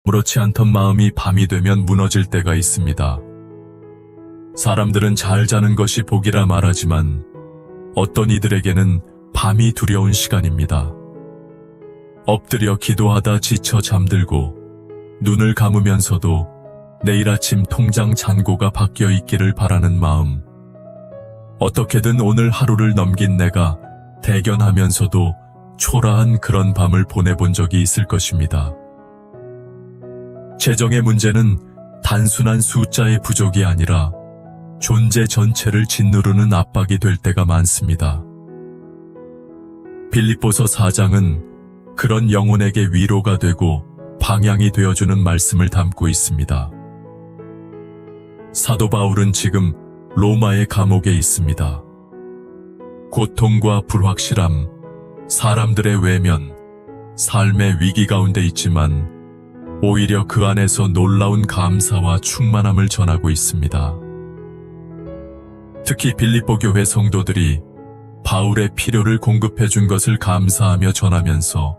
아무렇지 않던 마음이 밤이 되면 무너질 때가 있습니다. 사람들은 잘 자는 것이 복이라 말하지만 어떤 이들에게는 밤이 두려운 시간입니다. 엎드려 기도하다 지쳐 잠들고 눈을 감으면서도 내일 아침 통장 잔고가 바뀌어 있기를 바라는 마음. 어떻게든 오늘 하루를 넘긴 내가 대견하면서도 초라한 그런 밤을 보내본 적이 있을 것입니다. 재정의 문제는 단순한 숫자의 부족이 아니라 존재 전체를 짓누르는 압박이 될 때가 많습니다. 빌립보서 4장은 그런 영혼에게 위로가 되고 방향이 되어주는 말씀을 담고 있습니다. 사도 바울은 지금 로마의 감옥에 있습니다. 고통과 불확실함, 사람들의 외면, 삶의 위기 가운데 있지만 오히려 그 안에서 놀라운 감사와 충만함을 전하고 있습니다. 특히 빌립보 교회 성도들이 바울의 필요를 공급해 준 것을 감사하며 전하면서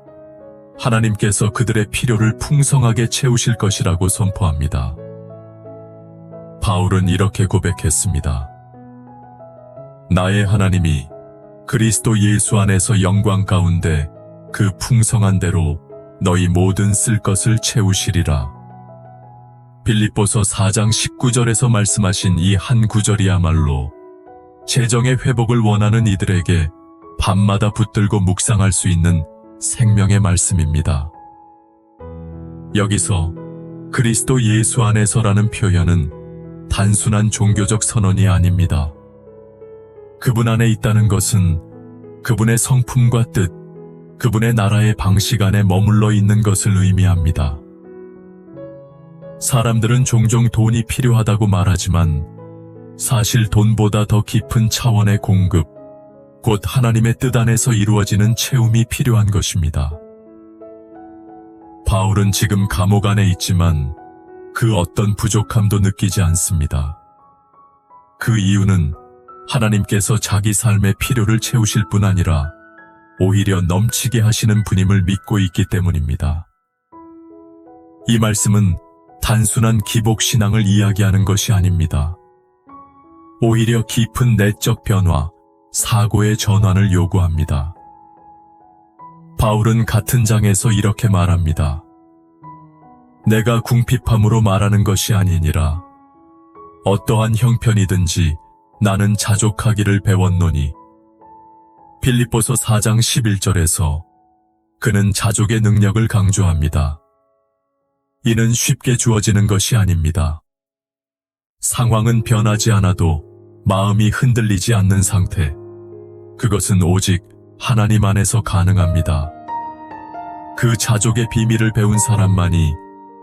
하나님께서 그들의 필요를 풍성하게 채우실 것이라고 선포합니다. 바울은 이렇게 고백했습니다. 나의 하나님이 그리스도 예수 안에서 영광 가운데 그 풍성한 대로 너희 모든 쓸 것을 채우시리라. 빌립보서 4장 19절에서 말씀하신 이 한 구절이야말로 재정의 회복을 원하는 이들에게 밤마다 붙들고 묵상할 수 있는 생명의 말씀입니다. 여기서 그리스도 예수 안에서라는 표현은 단순한 종교적 선언이 아닙니다. 그분 안에 있다는 것은 그분의 성품과 뜻, 그분의 나라의 방식 안에 머물러 있는 것을 의미합니다. 사람들은 종종 돈이 필요하다고 말하지만 사실 돈보다 더 깊은 차원의 공급, 곧 하나님의 뜻 안에서 이루어지는 채움이 필요한 것입니다. 바울은 지금 감옥 안에 있지만 그 어떤 부족함도 느끼지 않습니다. 그 이유는 하나님께서 자기 삶의 필요를 채우실 뿐 아니라 오히려 넘치게 하시는 분임을 믿고 있기 때문입니다. 이 말씀은 단순한 기복신앙을 이야기하는 것이 아닙니다. 오히려 깊은 내적 변화, 사고의 전환을 요구합니다. 바울은 같은 장에서 이렇게 말합니다. 내가 궁핍함으로 말하는 것이 아니니라. 어떠한 형편이든지 나는 자족하기를 배웠노니. 빌립보서 4장 11절에서 그는 자족의 능력을 강조합니다. 이는 쉽게 주어지는 것이 아닙니다. 상황은 변하지 않아도 마음이 흔들리지 않는 상태. 그것은 오직 하나님 안에서 가능합니다. 그 자족의 비밀을 배운 사람만이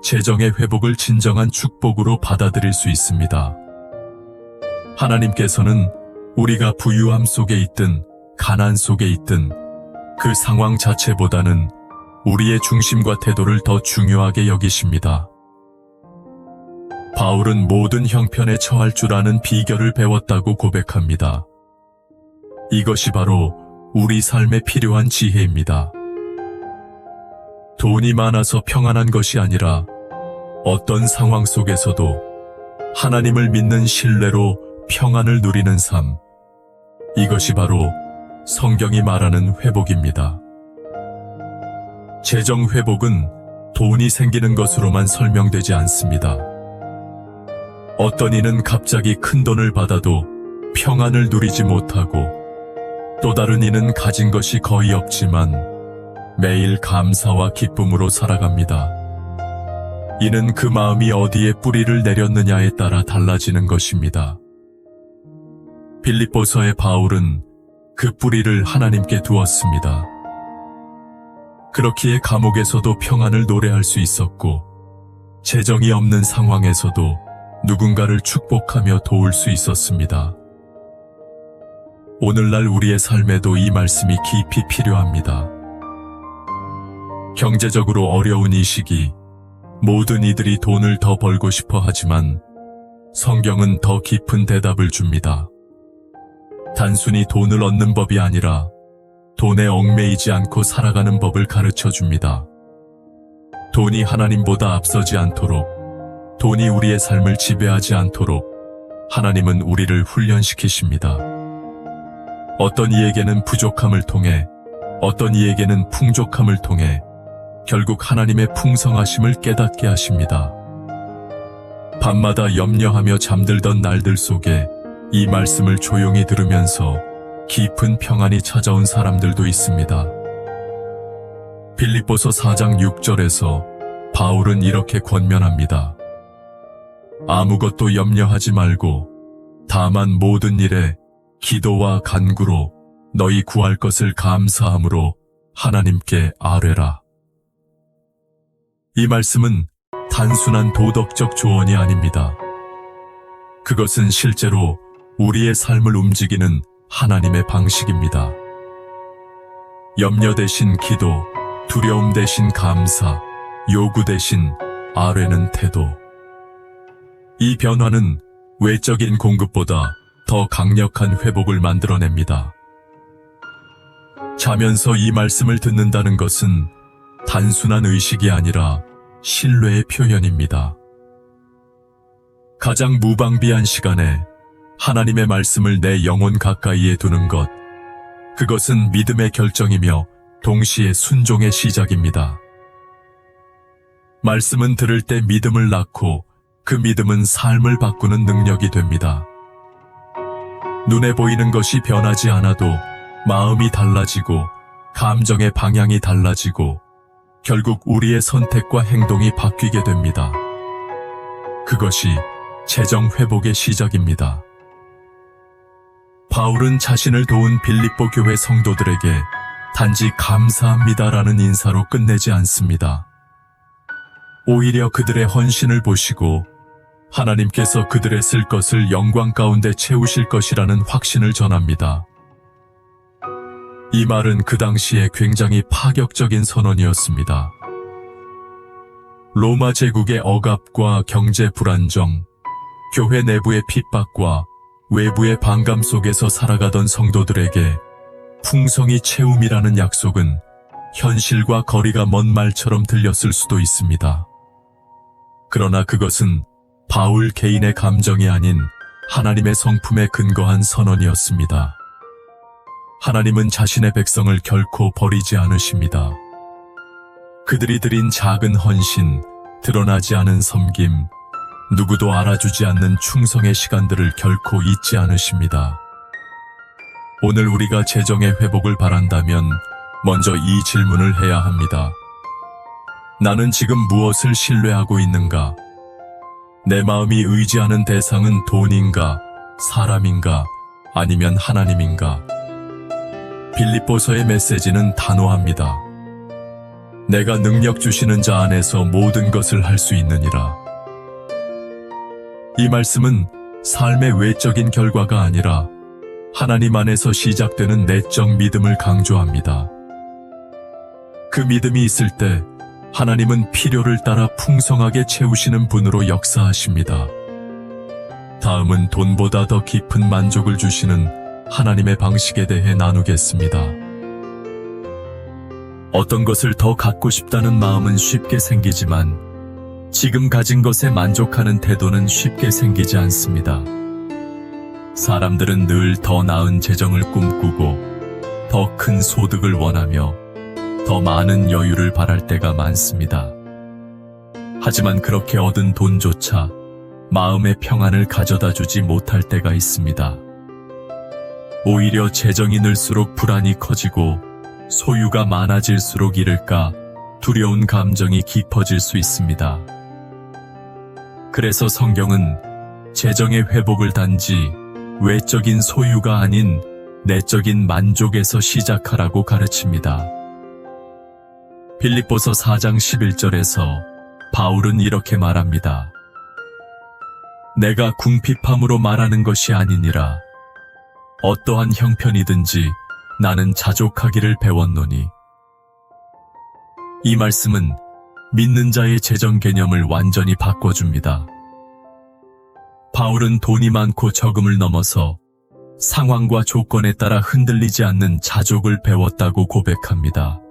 재정의 회복을 진정한 축복으로 받아들일 수 있습니다. 하나님께서는 우리가 부유함 속에 있든 가난 속에 있든 그 상황 자체보다는 우리의 중심과 태도를 더 중요하게 여기십니다. 바울은 모든 형편에 처할 줄 아는 비결을 배웠다고 고백합니다. 이것이 바로 우리 삶에 필요한 지혜입니다. 돈이 많아서 평안한 것이 아니라 어떤 상황 속에서도 하나님을 믿는 신뢰로 평안을 누리는 삶. 이것이 바로 성경이 말하는 회복입니다. 재정 회복은 돈이 생기는 것으로만 설명되지 않습니다. 어떤 이는 갑자기 큰 돈을 받아도 평안을 누리지 못하고 또 다른 이는 가진 것이 거의 없지만 매일 감사와 기쁨으로 살아갑니다. 이는 그 마음이 어디에 뿌리를 내렸느냐에 따라 달라지는 것입니다. 빌립보서의 바울은 그 뿌리를 하나님께 두었습니다. 그렇기에 감옥에서도 평안을 노래할 수 있었고 재정이 없는 상황에서도 누군가를 축복하며 도울 수 있었습니다. 오늘날 우리의 삶에도 이 말씀이 깊이 필요합니다. 경제적으로 어려운 이 시기, 모든 이들이 돈을 더 벌고 싶어 하지만 성경은 더 깊은 대답을 줍니다. 단순히 돈을 얻는 법이 아니라 돈에 얽매이지 않고 살아가는 법을 가르쳐 줍니다. 돈이 하나님보다 앞서지 않도록, 돈이 우리의 삶을 지배하지 않도록 하나님은 우리를 훈련시키십니다. 어떤 이에게는 부족함을 통해, 어떤 이에게는 풍족함을 통해 결국 하나님의 풍성하심을 깨닫게 하십니다. 밤마다 염려하며 잠들던 날들 속에 이 말씀을 조용히 들으면서 깊은 평안이 찾아온 사람들도 있습니다. 빌립보서 4장 6절에서 바울은 이렇게 권면합니다. 아무것도 염려하지 말고 다만 모든 일에 기도와 간구로 너희 구할 것을 감사함으로 하나님께 아뢰라. 이 말씀은 단순한 도덕적 조언이 아닙니다. 그것은 실제로 우리의 삶을 움직이는 하나님의 방식입니다. 염려 대신 기도, 두려움 대신 감사, 요구 대신 아뢰는 태도. 이 변화는 외적인 공급보다 더 강력한 회복을 만들어냅니다. 자면서 이 말씀을 듣는다는 것은 단순한 의식이 아니라 신뢰의 표현입니다. 가장 무방비한 시간에 하나님의 말씀을 내 영혼 가까이에 두는 것, 그것은 믿음의 결정이며 동시에 순종의 시작입니다. 말씀은 들을 때 믿음을 낳고 그 믿음은 삶을 바꾸는 능력이 됩니다. 눈에 보이는 것이 변하지 않아도 마음이 달라지고 감정의 방향이 달라지고 결국 우리의 선택과 행동이 바뀌게 됩니다. 그것이 재정 회복의 시작입니다. 바울은 자신을 도운 빌립보 교회 성도들에게 단지 감사합니다라는 인사로 끝내지 않습니다. 오히려 그들의 헌신을 보시고 하나님께서 그들의 쓸 것을 영광 가운데 채우실 것이라는 확신을 전합니다. 이 말은 그 당시에 굉장히 파격적인 선언이었습니다. 로마 제국의 억압과 경제 불안정, 교회 내부의 핍박과 외부의 반감 속에서 살아가던 성도들에게 풍성이 채움이라는 약속은 현실과 거리가 먼 말처럼 들렸을 수도 있습니다. 그러나 그것은 바울 개인의 감정이 아닌 하나님의 성품에 근거한 선언이었습니다. 하나님은 자신의 백성을 결코 버리지 않으십니다. 그들이 드린 작은 헌신, 드러나지 않은 섬김, 누구도 알아주지 않는 충성의 시간들을 결코 잊지 않으십니다. 오늘 우리가 재정의 회복을 바란다면 먼저 이 질문을 해야 합니다. 나는 지금 무엇을 신뢰하고 있는가? 내 마음이 의지하는 대상은 돈인가, 사람인가, 아니면 하나님인가? 빌립보서의 메시지는 단호합니다. 내가 능력 주시는 자 안에서 모든 것을 할 수 있느니라. 이 말씀은 삶의 외적인 결과가 아니라 하나님 안에서 시작되는 내적 믿음을 강조합니다. 그 믿음이 있을 때 하나님은 필요를 따라 풍성하게 채우시는 분으로 역사하십니다. 다음은 돈보다 더 깊은 만족을 주시는 하나님의 방식에 대해 나누겠습니다. 어떤 것을 더 갖고 싶다는 마음은 쉽게 생기지만 지금 가진 것에 만족하는 태도는 쉽게 생기지 않습니다. 사람들은 늘 더 나은 재정을 꿈꾸고 더 큰 소득을 원하며 더 많은 여유를 바랄 때가 많습니다. 하지만 그렇게 얻은 돈조차 마음의 평안을 가져다 주지 못할 때가 있습니다. 오히려 재정이 늘수록 불안이 커지고 소유가 많아질수록 잃을까 두려운 감정이 깊어질 수 있습니다. 그래서 성경은 재정의 회복을 단지 외적인 소유가 아닌 내적인 만족에서 시작하라고 가르칩니다. 빌립보서 4장 11절에서 바울은 이렇게 말합니다. 내가 궁핍함으로 말하는 것이 아니니라. 어떠한 형편이든지 나는 자족하기를 배웠노니. 이 말씀은 믿는 자의 재정 개념을 완전히 바꿔줍니다. 바울은 돈이 많고 적음을 넘어서 상황과 조건에 따라 흔들리지 않는 자족을 배웠다고 고백합니다.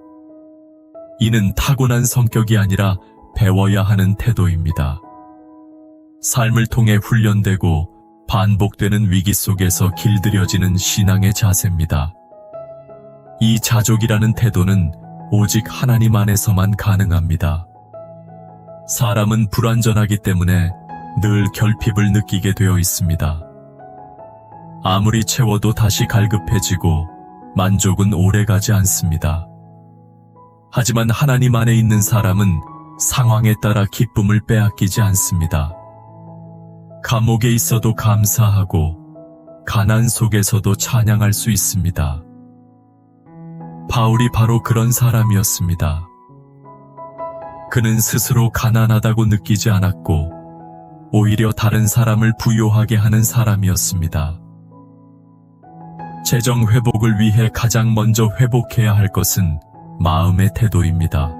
이는 타고난 성격이 아니라 배워야 하는 태도입니다. 삶을 통해 훈련되고 반복되는 위기 속에서 길들여지는 신앙의 자세입니다. 이 자족이라는 태도는 오직 하나님 안에서만 가능합니다. 사람은 불완전하기 때문에 늘 결핍을 느끼게 되어 있습니다. 아무리 채워도 다시 갈급해지고 만족은 오래가지 않습니다. 하지만 하나님 안에 있는 사람은 상황에 따라 기쁨을 빼앗기지 않습니다. 감옥에 있어도 감사하고 가난 속에서도 찬양할 수 있습니다. 바울이 바로 그런 사람이었습니다. 그는 스스로 가난하다고 느끼지 않았고 오히려 다른 사람을 부요하게 하는 사람이었습니다. 재정 회복을 위해 가장 먼저 회복해야 할 것은 마음의 태도입니다.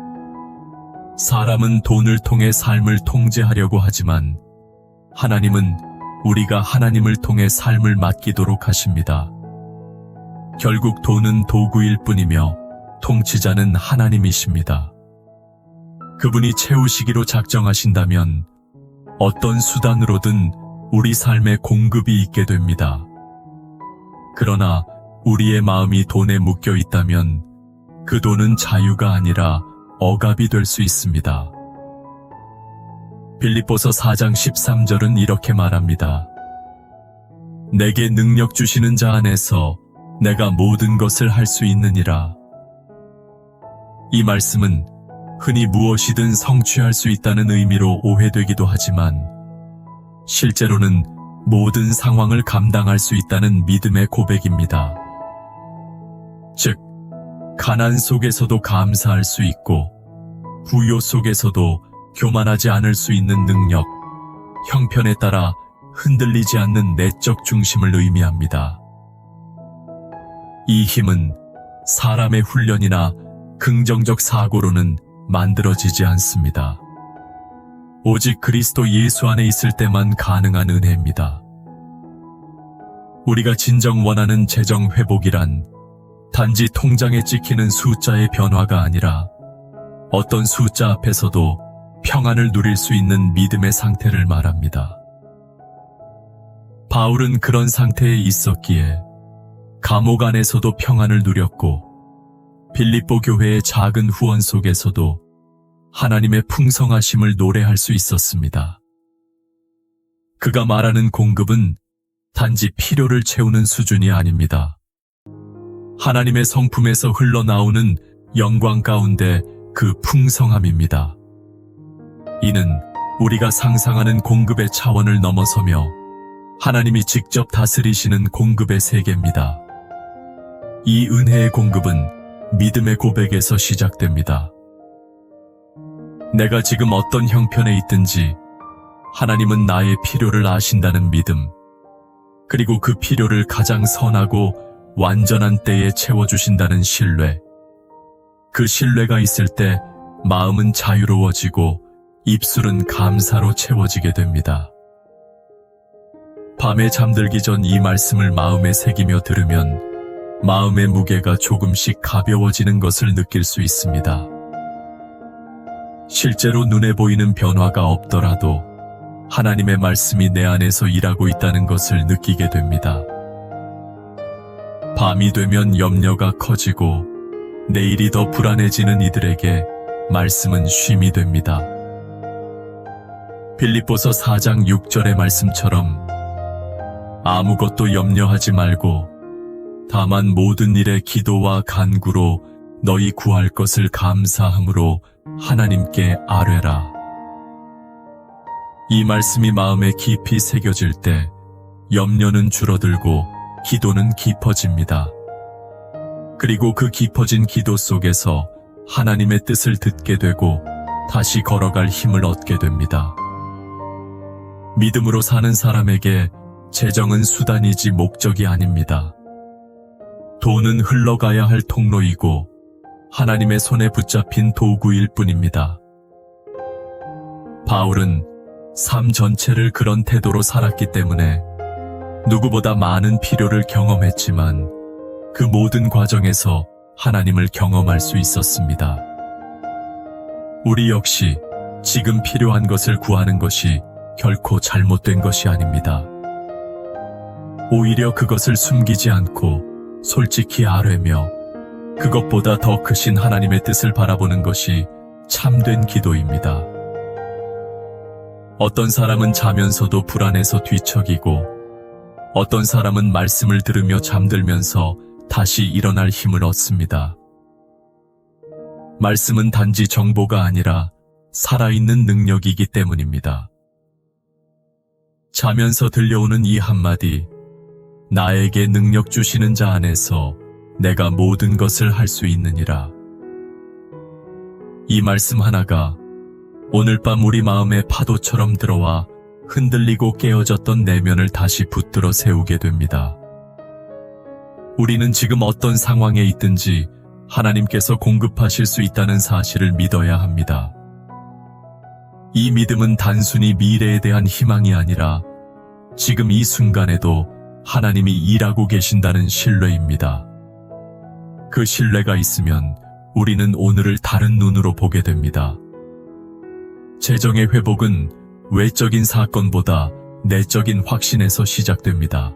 사람은 돈을 통해 삶을 통제하려고 하지만 하나님은 우리가 하나님을 통해 삶을 맡기도록 하십니다. 결국 돈은 도구일 뿐이며 통치자는 하나님이십니다. 그분이 채우시기로 작정하신다면 어떤 수단으로든 우리 삶에 공급이 있게 됩니다. 그러나 우리의 마음이 돈에 묶여 있다면 그 돈은 자유가 아니라 억압이 될 수 있습니다. 빌립보서 4장 13절은 이렇게 말합니다. 내게 능력 주시는 자 안에서 내가 모든 것을 할 수 있느니라. 이 말씀은 흔히 무엇이든 성취할 수 있다는 의미로 오해되기도 하지만 실제로는 모든 상황을 감당할 수 있다는 믿음의 고백입니다. 즉, 가난 속에서도 감사할 수 있고 부요 속에서도 교만하지 않을 수 있는 능력, 형편에 따라 흔들리지 않는 내적 중심을 의미합니다. 이 힘은 사람의 훈련이나 긍정적 사고로는 만들어지지 않습니다. 오직 그리스도 예수 안에 있을 때만 가능한 은혜입니다. 우리가 진정 원하는 재정 회복이란 단지 통장에 찍히는 숫자의 변화가 아니라 어떤 숫자 앞에서도 평안을 누릴 수 있는 믿음의 상태를 말합니다. 바울은 그런 상태에 있었기에 감옥 안에서도 평안을 누렸고 빌립보 교회의 작은 후원 속에서도 하나님의 풍성하심을 노래할 수 있었습니다. 그가 말하는 공급은 단지 필요를 채우는 수준이 아닙니다. 하나님의 성품에서 흘러나오는 영광 가운데 그 풍성함입니다. 이는 우리가 상상하는 공급의 차원을 넘어서며 하나님이 직접 다스리시는 공급의 세계입니다. 이 은혜의 공급은 믿음의 고백에서 시작됩니다. 내가 지금 어떤 형편에 있든지 하나님은 나의 필요를 아신다는 믿음, 그리고 그 필요를 가장 선하고 완전한 때에 채워주신다는 신뢰. 그 신뢰가 있을 때 마음은 자유로워지고 입술은 감사로 채워지게 됩니다. 밤에 잠들기 전 이 말씀을 마음에 새기며 들으면 마음의 무게가 조금씩 가벼워지는 것을 느낄 수 있습니다. 실제로 눈에 보이는 변화가 없더라도 하나님의 말씀이 내 안에서 일하고 있다는 것을 느끼게 됩니다. 밤이 되면 염려가 커지고 내일이 더 불안해지는 이들에게 말씀은 쉼이 됩니다. 빌립보서 4장 6절의 말씀처럼 아무것도 염려하지 말고 다만 모든 일에 기도와 간구로 너희 구할 것을 감사함으로 하나님께 아뢰라. 이 말씀이 마음에 깊이 새겨질 때 염려는 줄어들고 기도는 깊어집니다. 그리고 그 깊어진 기도 속에서 하나님의 뜻을 듣게 되고 다시 걸어갈 힘을 얻게 됩니다. 믿음으로 사는 사람에게 재정은 수단이지 목적이 아닙니다. 돈은 흘러가야 할 통로이고 하나님의 손에 붙잡힌 도구일 뿐입니다. 바울은 삶 전체를 그런 태도로 살았기 때문에 누구보다 많은 필요를 경험했지만 그 모든 과정에서 하나님을 경험할 수 있었습니다. 우리 역시 지금 필요한 것을 구하는 것이 결코 잘못된 것이 아닙니다. 오히려 그것을 숨기지 않고 솔직히 아뢰며 그것보다 더 크신 하나님의 뜻을 바라보는 것이 참된 기도입니다. 어떤 사람은 자면서도 불안해서 뒤척이고 어떤 사람은 말씀을 들으며 잠들면서 다시 일어날 힘을 얻습니다. 말씀은 단지 정보가 아니라 살아있는 능력이기 때문입니다. 자면서 들려오는 이 한마디, 나에게 능력 주시는 자 안에서 내가 모든 것을 할 수 있느니라. 이 말씀 하나가 오늘 밤 우리 마음에 파도처럼 들어와 흔들리고 깨어졌던 내면을 다시 붙들어 세우게 됩니다. 우리는 지금 어떤 상황에 있든지 하나님께서 공급하실 수 있다는 사실을 믿어야 합니다. 이 믿음은 단순히 미래에 대한 희망이 아니라 지금 이 순간에도 하나님이 일하고 계신다는 신뢰입니다. 그 신뢰가 있으면 우리는 오늘을 다른 눈으로 보게 됩니다. 재정의 회복은 외적인 사건보다 내적인 확신에서 시작됩니다.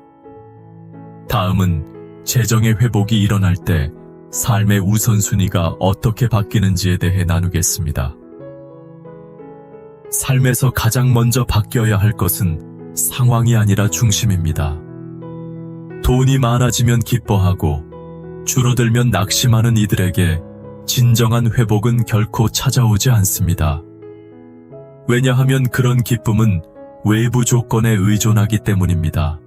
다음은 재정의 회복이 일어날 때 삶의 우선순위가 어떻게 바뀌는지에 대해 나누겠습니다. 삶에서 가장 먼저 바뀌어야 할 것은 상황이 아니라 중심입니다. 돈이 많아지면 기뻐하고 줄어들면 낙심하는 이들에게 진정한 회복은 결코 찾아오지 않습니다. 왜냐하면 그런 기쁨은 외부 조건에 의존하기 때문입니다.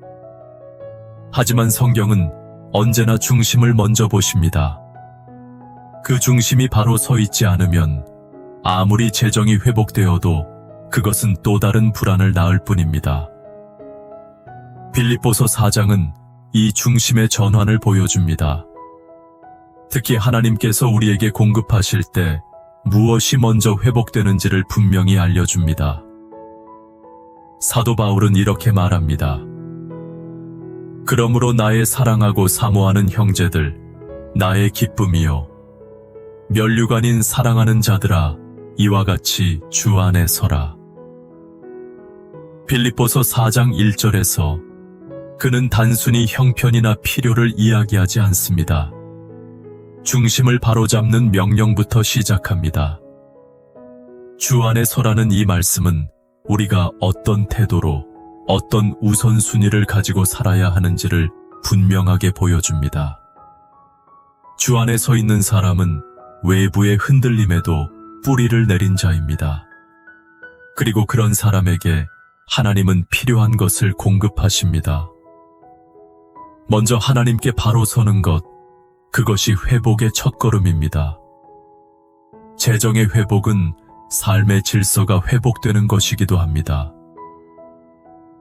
하지만 성경은 언제나 중심을 먼저 보십니다. 그 중심이 바로 서 있지 않으면 아무리 재정이 회복되어도 그것은 또 다른 불안을 낳을 뿐입니다. 빌립보서 4장은 이 중심의 전환을 보여줍니다. 특히 하나님께서 우리에게 공급하실 때 무엇이 먼저 회복되는지를 분명히 알려줍니다. 사도 바울은 이렇게 말합니다. 그러므로 나의 사랑하고 사모하는 형제들, 나의 기쁨이요. 면류관인 사랑하는 자들아, 이와 같이 주 안에 서라. 빌립보서 4장 1절에서 그는 단순히 형편이나 필요를 이야기하지 않습니다. 중심을 바로잡는 명령부터 시작합니다. 주 안에 서라는 이 말씀은 우리가 어떤 태도로 어떤 우선순위를 가지고 살아야 하는지를 분명하게 보여줍니다. 주 안에 서 있는 사람은 외부의 흔들림에도 뿌리를 내린 자입니다. 그리고 그런 사람에게 하나님은 필요한 것을 공급하십니다. 먼저 하나님께 바로 서는 것, 그것이 회복의 첫걸음입니다. 재정의 회복은 삶의 질서가 회복되는 것이기도 합니다.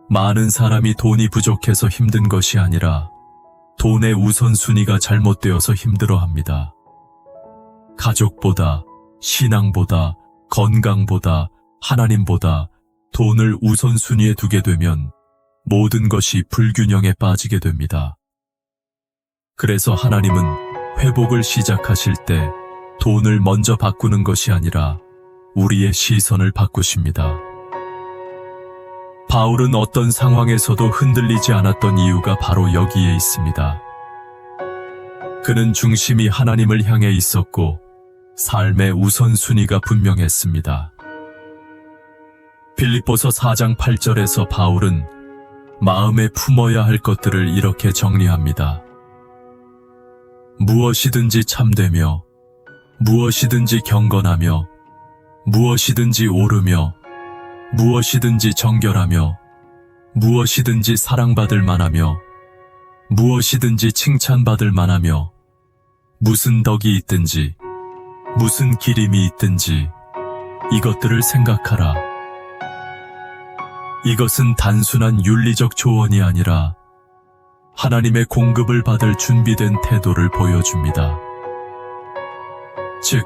많은 사람이 돈이 부족해서 힘든 것이 아니라 돈의 우선순위가 잘못되어서 힘들어합니다. 가족보다, 신앙보다, 건강보다, 하나님보다 돈을 우선순위에 두게 되면 모든 것이 불균형에 빠지게 됩니다. 그래서 하나님은 회복을 시작하실 때 돈을 먼저 바꾸는 것이 아니라 우리의 시선을 바꾸십니다. 바울은 어떤 상황에서도 흔들리지 않았던 이유가 바로 여기에 있습니다. 그는 중심이 하나님을 향해 있었고 삶의 우선순위가 분명했습니다. 빌립보서 4장 8절에서 바울은 마음에 품어야 할 것들을 이렇게 정리합니다. 무엇이든지 참되며 무엇이든지 경건하며 무엇이든지 옳으며 무엇이든지 정결하며 무엇이든지 사랑받을 만하며 무엇이든지 칭찬받을 만하며 무슨 덕이 있든지 무슨 기림이 있든지 이것들을 생각하라. 이것은 단순한 윤리적 조언이 아니라 하나님의 공급을 받을 준비된 태도를 보여줍니다. 즉,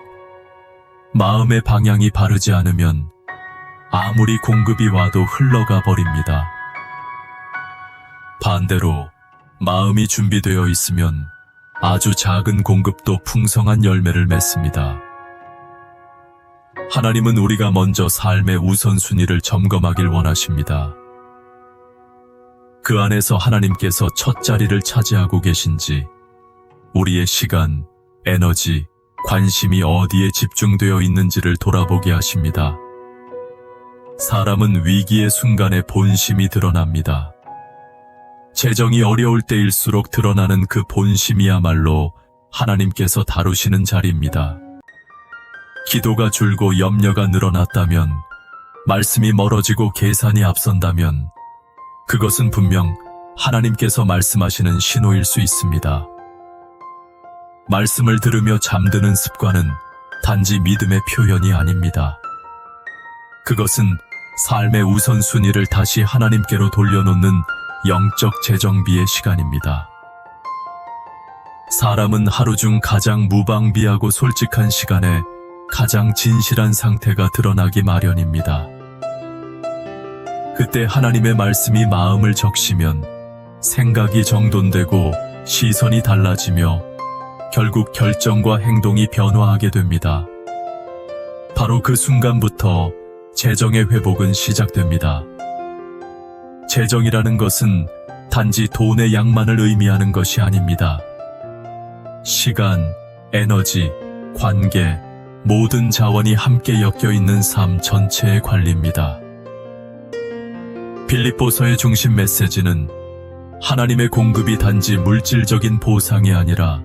마음의 방향이 바르지 않으면 아무리 공급이 와도 흘러가 버립니다. 반대로 마음이 준비되어 있으면 아주 작은 공급도 풍성한 열매를 맺습니다. 하나님은 우리가 먼저 삶의 우선순위를 점검하길 원하십니다. 그 안에서 하나님께서 첫 자리를 차지하고 계신지, 우리의 시간, 에너지, 관심이 어디에 집중되어 있는지를 돌아보게 하십니다. 사람은 위기의 순간에 본심이 드러납니다. 재정이 어려울 때일수록 드러나는 그 본심이야말로 하나님께서 다루시는 자리입니다. 기도가 줄고 염려가 늘어났다면, 말씀이 멀어지고 계산이 앞선다면 그것은 분명 하나님께서 말씀하시는 신호일 수 있습니다. 말씀을 들으며 잠드는 습관은 단지 믿음의 표현이 아닙니다. 그것은 삶의 우선순위를 다시 하나님께로 돌려놓는 영적 재정비의 시간입니다. 사람은 하루 중 가장 무방비하고 솔직한 시간에 가장 진실한 상태가 드러나기 마련입니다. 그때 하나님의 말씀이 마음을 적시면 생각이 정돈되고 시선이 달라지며 결국 결정과 행동이 변화하게 됩니다. 바로 그 순간부터 재정의 회복은 시작됩니다. 재정이라는 것은 단지 돈의 양만을 의미하는 것이 아닙니다. 시간, 에너지, 관계, 모든 자원이 함께 엮여 있는 삶 전체의 관리입니다. 빌립보서의 중심 메시지는 하나님의 공급이 단지 물질적인 보상이 아니라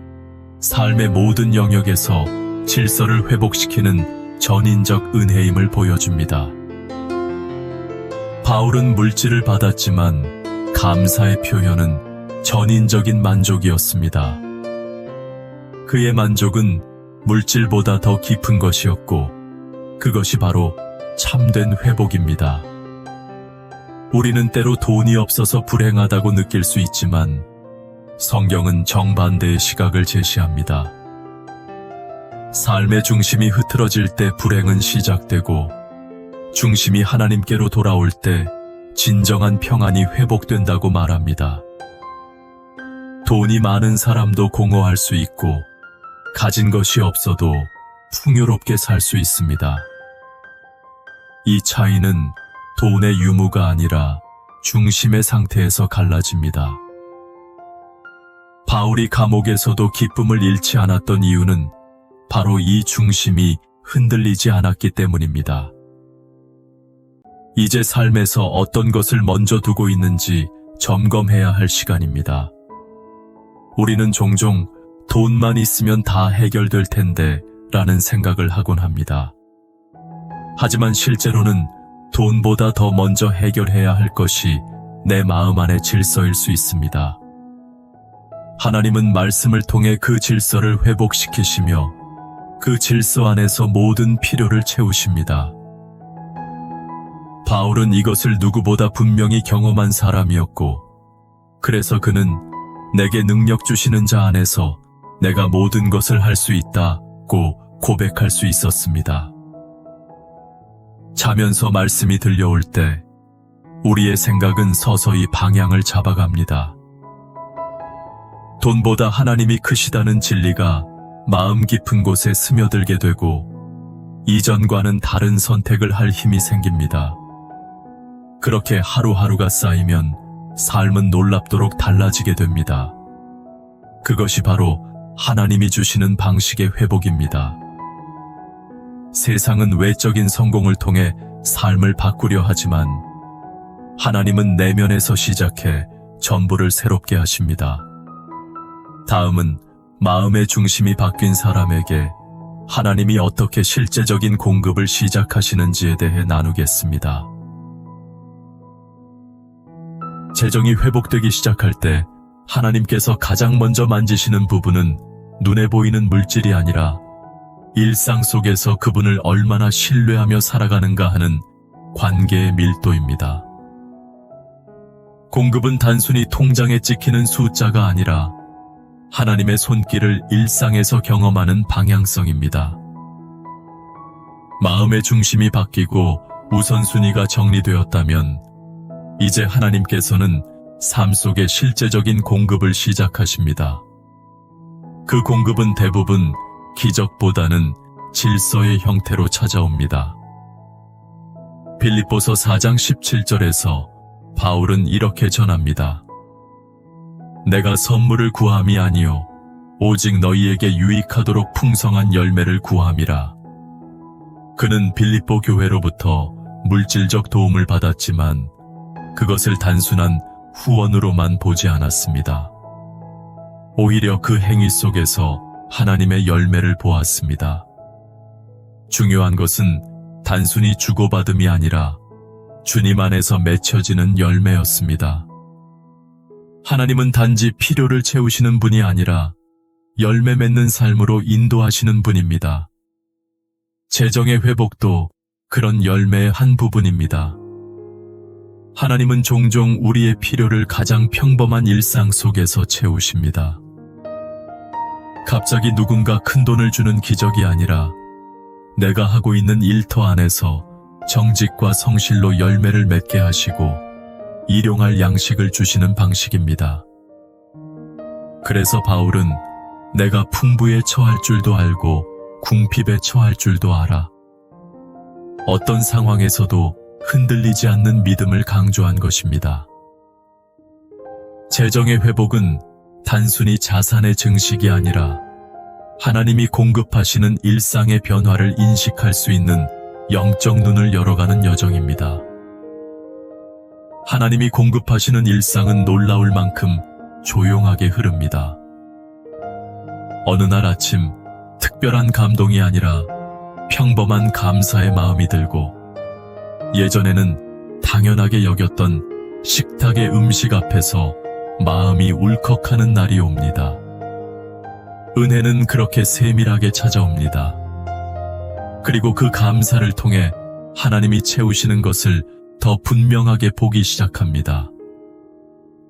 삶의 모든 영역에서 질서를 회복시키는 전인적 은혜임을 보여줍니다. 바울은 물질을 받았지만 감사의 표현은 전인적인 만족이었습니다. 그의 만족은 물질보다 더 깊은 것이었고, 그것이 바로 참된 회복입니다. 우리는 때로 돈이 없어서 불행하다고 느낄 수 있지만 성경은 정반대의 시각을 제시합니다. 삶의 중심이 흐트러질 때 불행은 시작되고, 중심이 하나님께로 돌아올 때 진정한 평안이 회복된다고 말합니다. 돈이 많은 사람도 공허할 수 있고, 가진 것이 없어도 풍요롭게 살 수 있습니다. 이 차이는 돈의 유무가 아니라 중심의 상태에서 갈라집니다. 바울이 감옥에서도 기쁨을 잃지 않았던 이유는 바로 이 중심이 흔들리지 않았기 때문입니다. 이제 삶에서 어떤 것을 먼저 두고 있는지 점검해야 할 시간입니다. 우리는 종종 돈만 있으면 다 해결될 텐데 라는 생각을 하곤 합니다. 하지만 실제로는 돈보다 더 먼저 해결해야 할 것이 내 마음 안의 질서일 수 있습니다. 하나님은 말씀을 통해 그 질서를 회복시키시며 그 질서 안에서 모든 필요를 채우십니다. 바울은 이것을 누구보다 분명히 경험한 사람이었고, 그래서 그는 내게 능력 주시는 자 안에서 내가 모든 것을 할 수 있다고 고백할 수 있었습니다. 자면서 말씀이 들려올 때 우리의 생각은 서서히 방향을 잡아갑니다. 돈보다 하나님이 크시다는 진리가 마음 깊은 곳에 스며들게 되고, 이전과는 다른 선택을 할 힘이 생깁니다. 그렇게 하루하루가 쌓이면 삶은 놀랍도록 달라지게 됩니다. 그것이 바로 하나님이 주시는 방식의 회복입니다. 세상은 외적인 성공을 통해 삶을 바꾸려 하지만 하나님은 내면에서 시작해 전부를 새롭게 하십니다. 다음은 마음의 중심이 바뀐 사람에게 하나님이 어떻게 실제적인 공급을 시작하시는지에 대해 나누겠습니다. 재정이 회복되기 시작할 때 하나님께서 가장 먼저 만지시는 부분은 눈에 보이는 물질이 아니라 일상 속에서 그분을 얼마나 신뢰하며 살아가는가 하는 관계의 밀도입니다. 공급은 단순히 통장에 찍히는 숫자가 아니라 하나님의 손길을 일상에서 경험하는 방향성입니다. 마음의 중심이 바뀌고 우선순위가 정리되었다면 이제 하나님께서는 삶 속에 실제적인 공급을 시작하십니다. 그 공급은 대부분 기적보다는 질서의 형태로 찾아옵니다. 빌립보서 4장 17절에서 바울은 이렇게 전합니다. 내가 선물을 구함이 아니요 오직 너희에게 유익하도록 풍성한 열매를 구함이라. 그는 빌립보 교회로부터 물질적 도움을 받았지만 그것을 단순한 후원으로만 보지 않았습니다. 오히려 그 행위 속에서 하나님의 열매를 보았습니다. 중요한 것은 단순히 주고받음이 아니라 주님 안에서 맺혀지는 열매였습니다. 하나님은 단지 필요를 채우시는 분이 아니라 열매 맺는 삶으로 인도하시는 분입니다. 재정의 회복도 그런 열매의 한 부분입니다. 하나님은 종종 우리의 필요를 가장 평범한 일상 속에서 채우십니다. 갑자기 누군가 큰 돈을 주는 기적이 아니라 내가 하고 있는 일터 안에서 정직과 성실로 열매를 맺게 하시고 일용할 양식을 주시는 방식입니다. 그래서 바울은 내가 풍부에 처할 줄도 알고 궁핍에 처할 줄도 알아. 어떤 상황에서도 흔들리지 않는 믿음을 강조한 것입니다. 재정의 회복은 단순히 자산의 증식이 아니라 하나님이 공급하시는 일상의 변화를 인식할 수 있는 영적 눈을 열어가는 여정입니다. 하나님이 공급하시는 일상은 놀라울 만큼 조용하게 흐릅니다. 어느 날 아침 특별한 감동이 아니라 평범한 감사의 마음이 들고 예전에는 당연하게 여겼던 식탁의 음식 앞에서 마음이 울컥하는 날이 옵니다. 은혜는 그렇게 세밀하게 찾아옵니다. 그리고 그 감사를 통해 하나님이 채우시는 것을 더 분명하게 보기 시작합니다.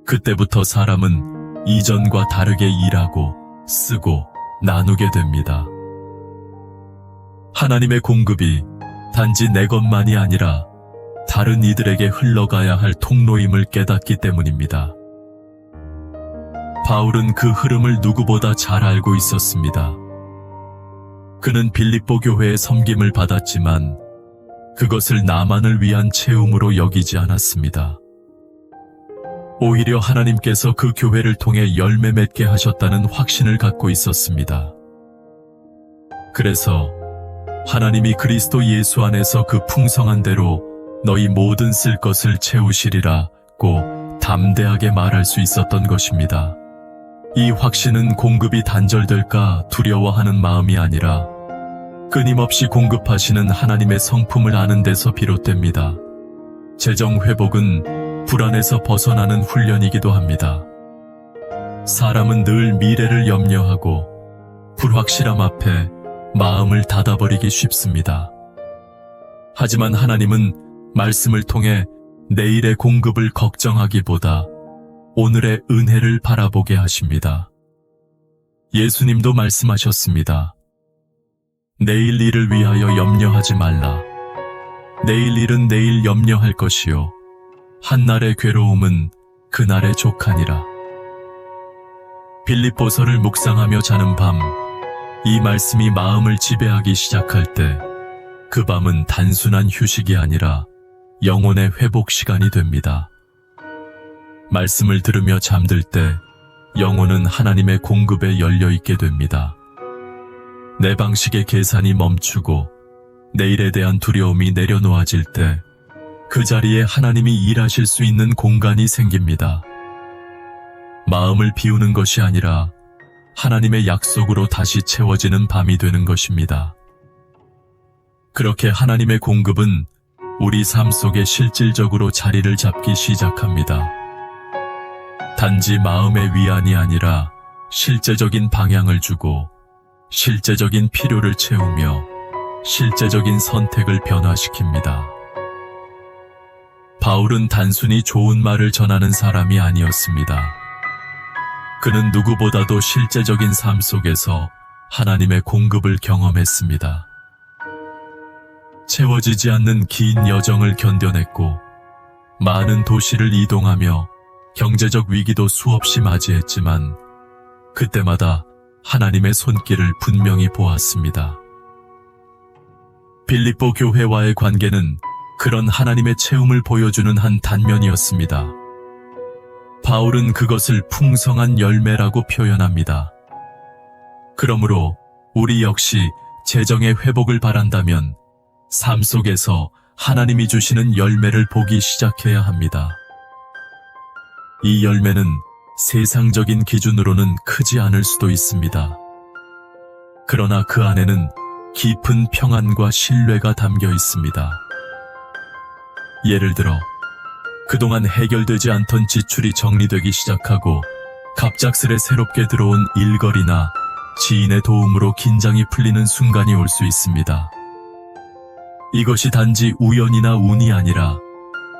그때부터 사람은 이전과 다르게 일하고 쓰고 나누게 됩니다. 하나님의 공급이 단지 내 것만이 아니라 다른 이들에게 흘러가야 할 통로임을 깨닫기 때문입니다. 바울은 그 흐름을 누구보다 잘 알고 있었습니다. 그는 빌립보 교회의 섬김을 받았지만 그것을 나만을 위한 채움으로 여기지 않았습니다. 오히려 하나님께서 그 교회를 통해 열매 맺게 하셨다는 확신을 갖고 있었습니다. 그래서 하나님이 그리스도 예수 안에서 그 풍성한 대로 너희 모든 쓸 것을 채우시리라고 담대하게 말할 수 있었던 것입니다. 이 확신은 공급이 단절될까 두려워하는 마음이 아니라 끊임없이 공급하시는 하나님의 성품을 아는 데서 비롯됩니다. 재정 회복은 불안에서 벗어나는 훈련이기도 합니다. 사람은 늘 미래를 염려하고 불확실함 앞에 마음을 닫아버리기 쉽습니다. 하지만 하나님은 말씀을 통해 내일의 공급을 걱정하기보다 오늘의 은혜를 바라보게 하십니다. 예수님도 말씀하셨습니다. 내일 일을 위하여 염려하지 말라. 내일 일은 내일 염려할 것이요 한날의 괴로움은 그날의 족하니라. 빌립보서를 묵상하며 자는 밤, 이 말씀이 마음을 지배하기 시작할 때 그 밤은 단순한 휴식이 아니라 영혼의 회복 시간이 됩니다. 말씀을 들으며 잠들 때 영혼은 하나님의 공급에 열려있게 됩니다. 내 방식의 계산이 멈추고 내일에 대한 두려움이 내려놓아질 때 그 자리에 하나님이 일하실 수 있는 공간이 생깁니다. 마음을 비우는 것이 아니라 하나님의 약속으로 다시 채워지는 밤이 되는 것입니다. 그렇게 하나님의 공급은 우리 삶 속에 실질적으로 자리를 잡기 시작합니다. 단지 마음의 위안이 아니라 실제적인 방향을 주고 실제적인 필요를 채우며 실제적인 선택을 변화시킵니다. 바울은 단순히 좋은 말을 전하는 사람이 아니었습니다. 그는 누구보다도 실제적인 삶 속에서 하나님의 공급을 경험했습니다. 채워지지 않는 긴 여정을 견뎌냈고 많은 도시를 이동하며 경제적 위기도 수없이 맞이했지만 그때마다 하나님의 손길을 분명히 보았습니다. 빌립보 교회와의 관계는 그런 하나님의 채움을 보여주는 한 단면이었습니다. 바울은 그것을 풍성한 열매라고 표현합니다. 그러므로 우리 역시 재정의 회복을 바란다면 삶 속에서 하나님이 주시는 열매를 보기 시작해야 합니다. 이 열매는 세상적인 기준으로는 크지 않을 수도 있습니다. 그러나 그 안에는 깊은 평안과 신뢰가 담겨 있습니다. 예를 들어 그동안 해결되지 않던 지출이 정리되기 시작하고 갑작스레 새롭게 들어온 일거리나 지인의 도움으로 긴장이 풀리는 순간이 올 수 있습니다. 이것이 단지 우연이나 운이 아니라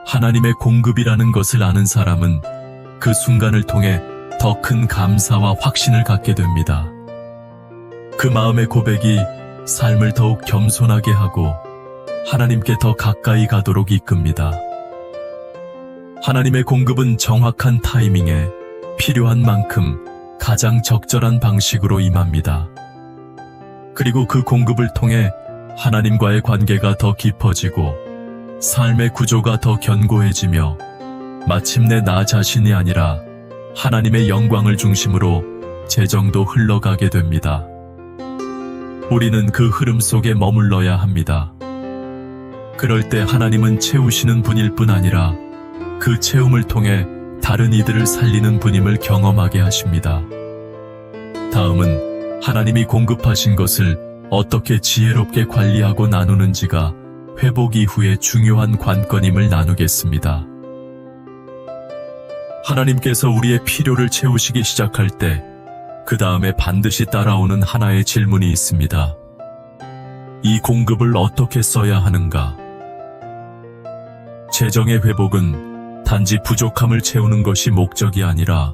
하나님의 공급이라는 것을 아는 사람은 그 순간을 통해 더 큰 감사와 확신을 갖게 됩니다. 그 마음의 고백이 삶을 더욱 겸손하게 하고 하나님께 더 가까이 가도록 이끕니다. 하나님의 공급은 정확한 타이밍에 필요한 만큼 가장 적절한 방식으로 임합니다. 그리고 그 공급을 통해 하나님과의 관계가 더 깊어지고 삶의 구조가 더 견고해지며 마침내 나 자신이 아니라 하나님의 영광을 중심으로 재정도 흘러가게 됩니다. 우리는 그 흐름 속에 머물러야 합니다. 그럴 때 하나님은 채우시는 분일 뿐 아니라 그 채움을 통해 다른 이들을 살리는 분임을 경험하게 하십니다. 다음은 하나님이 공급하신 것을 어떻게 지혜롭게 관리하고 나누는지가 회복 이후의 중요한 관건임을 나누겠습니다. 하나님께서 우리의 필요를 채우시기 시작할 때 그 다음에 반드시 따라오는 하나의 질문이 있습니다. 이 공급을 어떻게 써야 하는가? 재정의 회복은 단지 부족함을 채우는 것이 목적이 아니라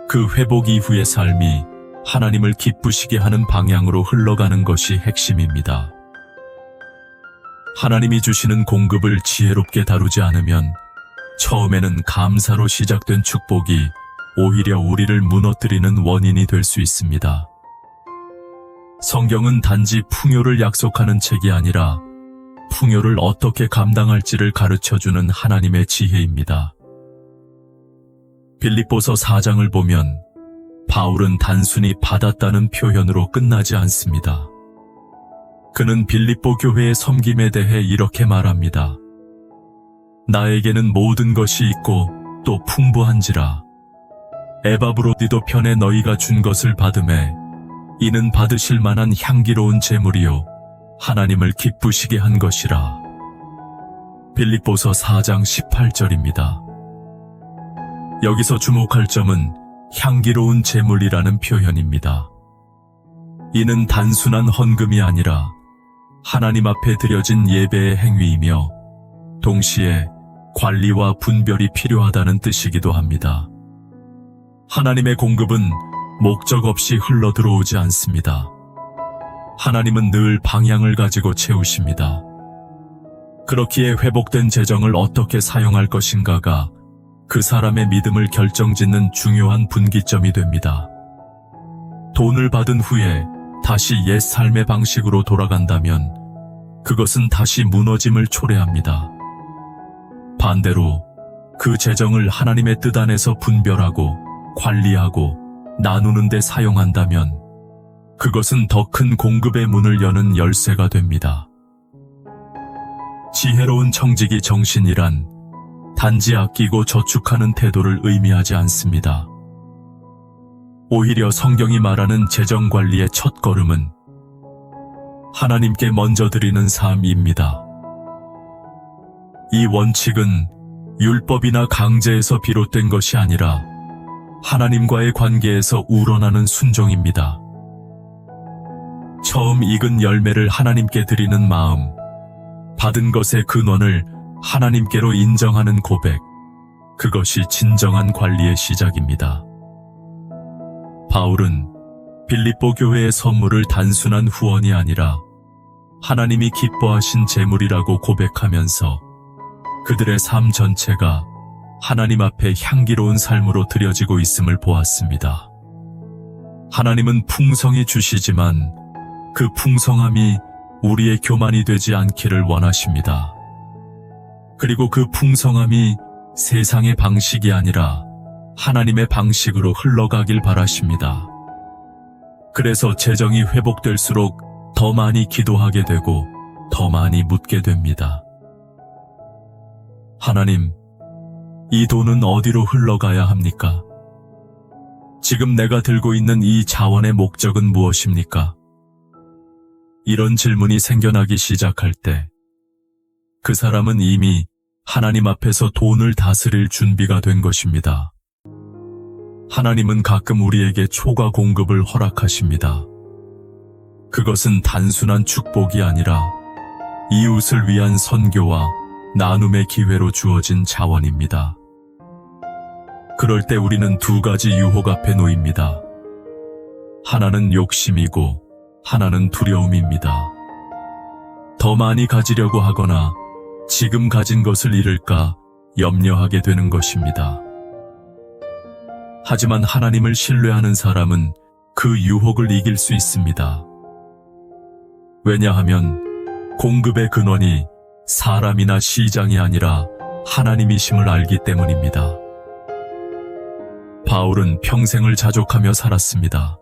그 회복 이후의 삶이 하나님을 기쁘시게 하는 방향으로 흘러가는 것이 핵심입니다. 하나님이 주시는 공급을 지혜롭게 다루지 않으면 처음에는 감사로 시작된 축복이 오히려 우리를 무너뜨리는 원인이 될 수 있습니다. 성경은 단지 풍요를 약속하는 책이 아니라 풍요를 어떻게 감당할지를 가르쳐주는 하나님의 지혜입니다. 빌립보서 4장을 보면 바울은 단순히 받았다는 표현으로 끝나지 않습니다. 그는 빌립보 교회의 섬김에 대해 이렇게 말합니다. 나에게는 모든 것이 있고 또 풍부한지라. 에바브로디도 편에 너희가 준 것을 받음에 이는 받으실 만한 향기로운 제물이요 하나님을 기쁘시게 한 것이라. 빌립보서 4장 18절입니다. 여기서 주목할 점은 향기로운 제물이라는 표현입니다. 이는 단순한 헌금이 아니라 하나님 앞에 드려진 예배의 행위이며 동시에 관리와 분별이 필요하다는 뜻이기도 합니다. 하나님의 공급은 목적 없이 흘러들어오지 않습니다. 하나님은 늘 방향을 가지고 채우십니다. 그렇기에 회복된 재정을 어떻게 사용할 것인가가 그 사람의 믿음을 결정짓는 중요한 분기점이 됩니다. 돈을 받은 후에 다시 옛 삶의 방식으로 돌아간다면 그것은 다시 무너짐을 초래합니다. 반대로 그 재정을 하나님의 뜻 안에서 분별하고 관리하고 나누는 데 사용한다면 그것은 더 큰 공급의 문을 여는 열쇠가 됩니다. 지혜로운 청지기 정신이란 단지 아끼고 저축하는 태도를 의미하지 않습니다. 오히려 성경이 말하는 재정 관리의 첫 걸음은 하나님께 먼저 드리는 삶입니다. 이 원칙은 율법이나 강제에서 비롯된 것이 아니라 하나님과의 관계에서 우러나는 순종입니다. 처음 익은 열매를 하나님께 드리는 마음, 받은 것의 근원을 하나님께로 인정하는 고백, 그것이 진정한 관리의 시작입니다. 바울은 빌립보 교회의 선물을 단순한 후원이 아니라 하나님이 기뻐하신 제물이라고 고백하면서 그들의 삶 전체가 하나님 앞에 향기로운 삶으로 드려지고 있음을 보았습니다. 하나님은 풍성히 주시지만 그 풍성함이 우리의 교만이 되지 않기를 원하십니다. 그리고 그 풍성함이 세상의 방식이 아니라 하나님의 방식으로 흘러가길 바라십니다. 그래서 재정이 회복될수록 더 많이 기도하게 되고 더 많이 묻게 됩니다. 하나님, 이 돈은 어디로 흘러가야 합니까? 지금 내가 들고 있는 이 자원의 목적은 무엇입니까? 이런 질문이 생겨나기 시작할 때 그 사람은 이미 하나님 앞에서 돈을 다스릴 준비가 된 것입니다. 하나님은 가끔 우리에게 초과 공급을 허락하십니다. 그것은 단순한 축복이 아니라 이웃을 위한 선교와 나눔의 기회로 주어진 자원입니다. 그럴 때 우리는 두 가지 유혹 앞에 놓입니다. 하나는 욕심이고 하나는 두려움입니다. 더 많이 가지려고 하거나 지금 가진 것을 잃을까 염려하게 되는 것입니다. 하지만 하나님을 신뢰하는 사람은 그 유혹을 이길 수 있습니다. 왜냐하면 공급의 근원이 사람이나 시장이 아니라 하나님이심을 알기 때문입니다. 바울은 평생을 자족하며 살았습니다.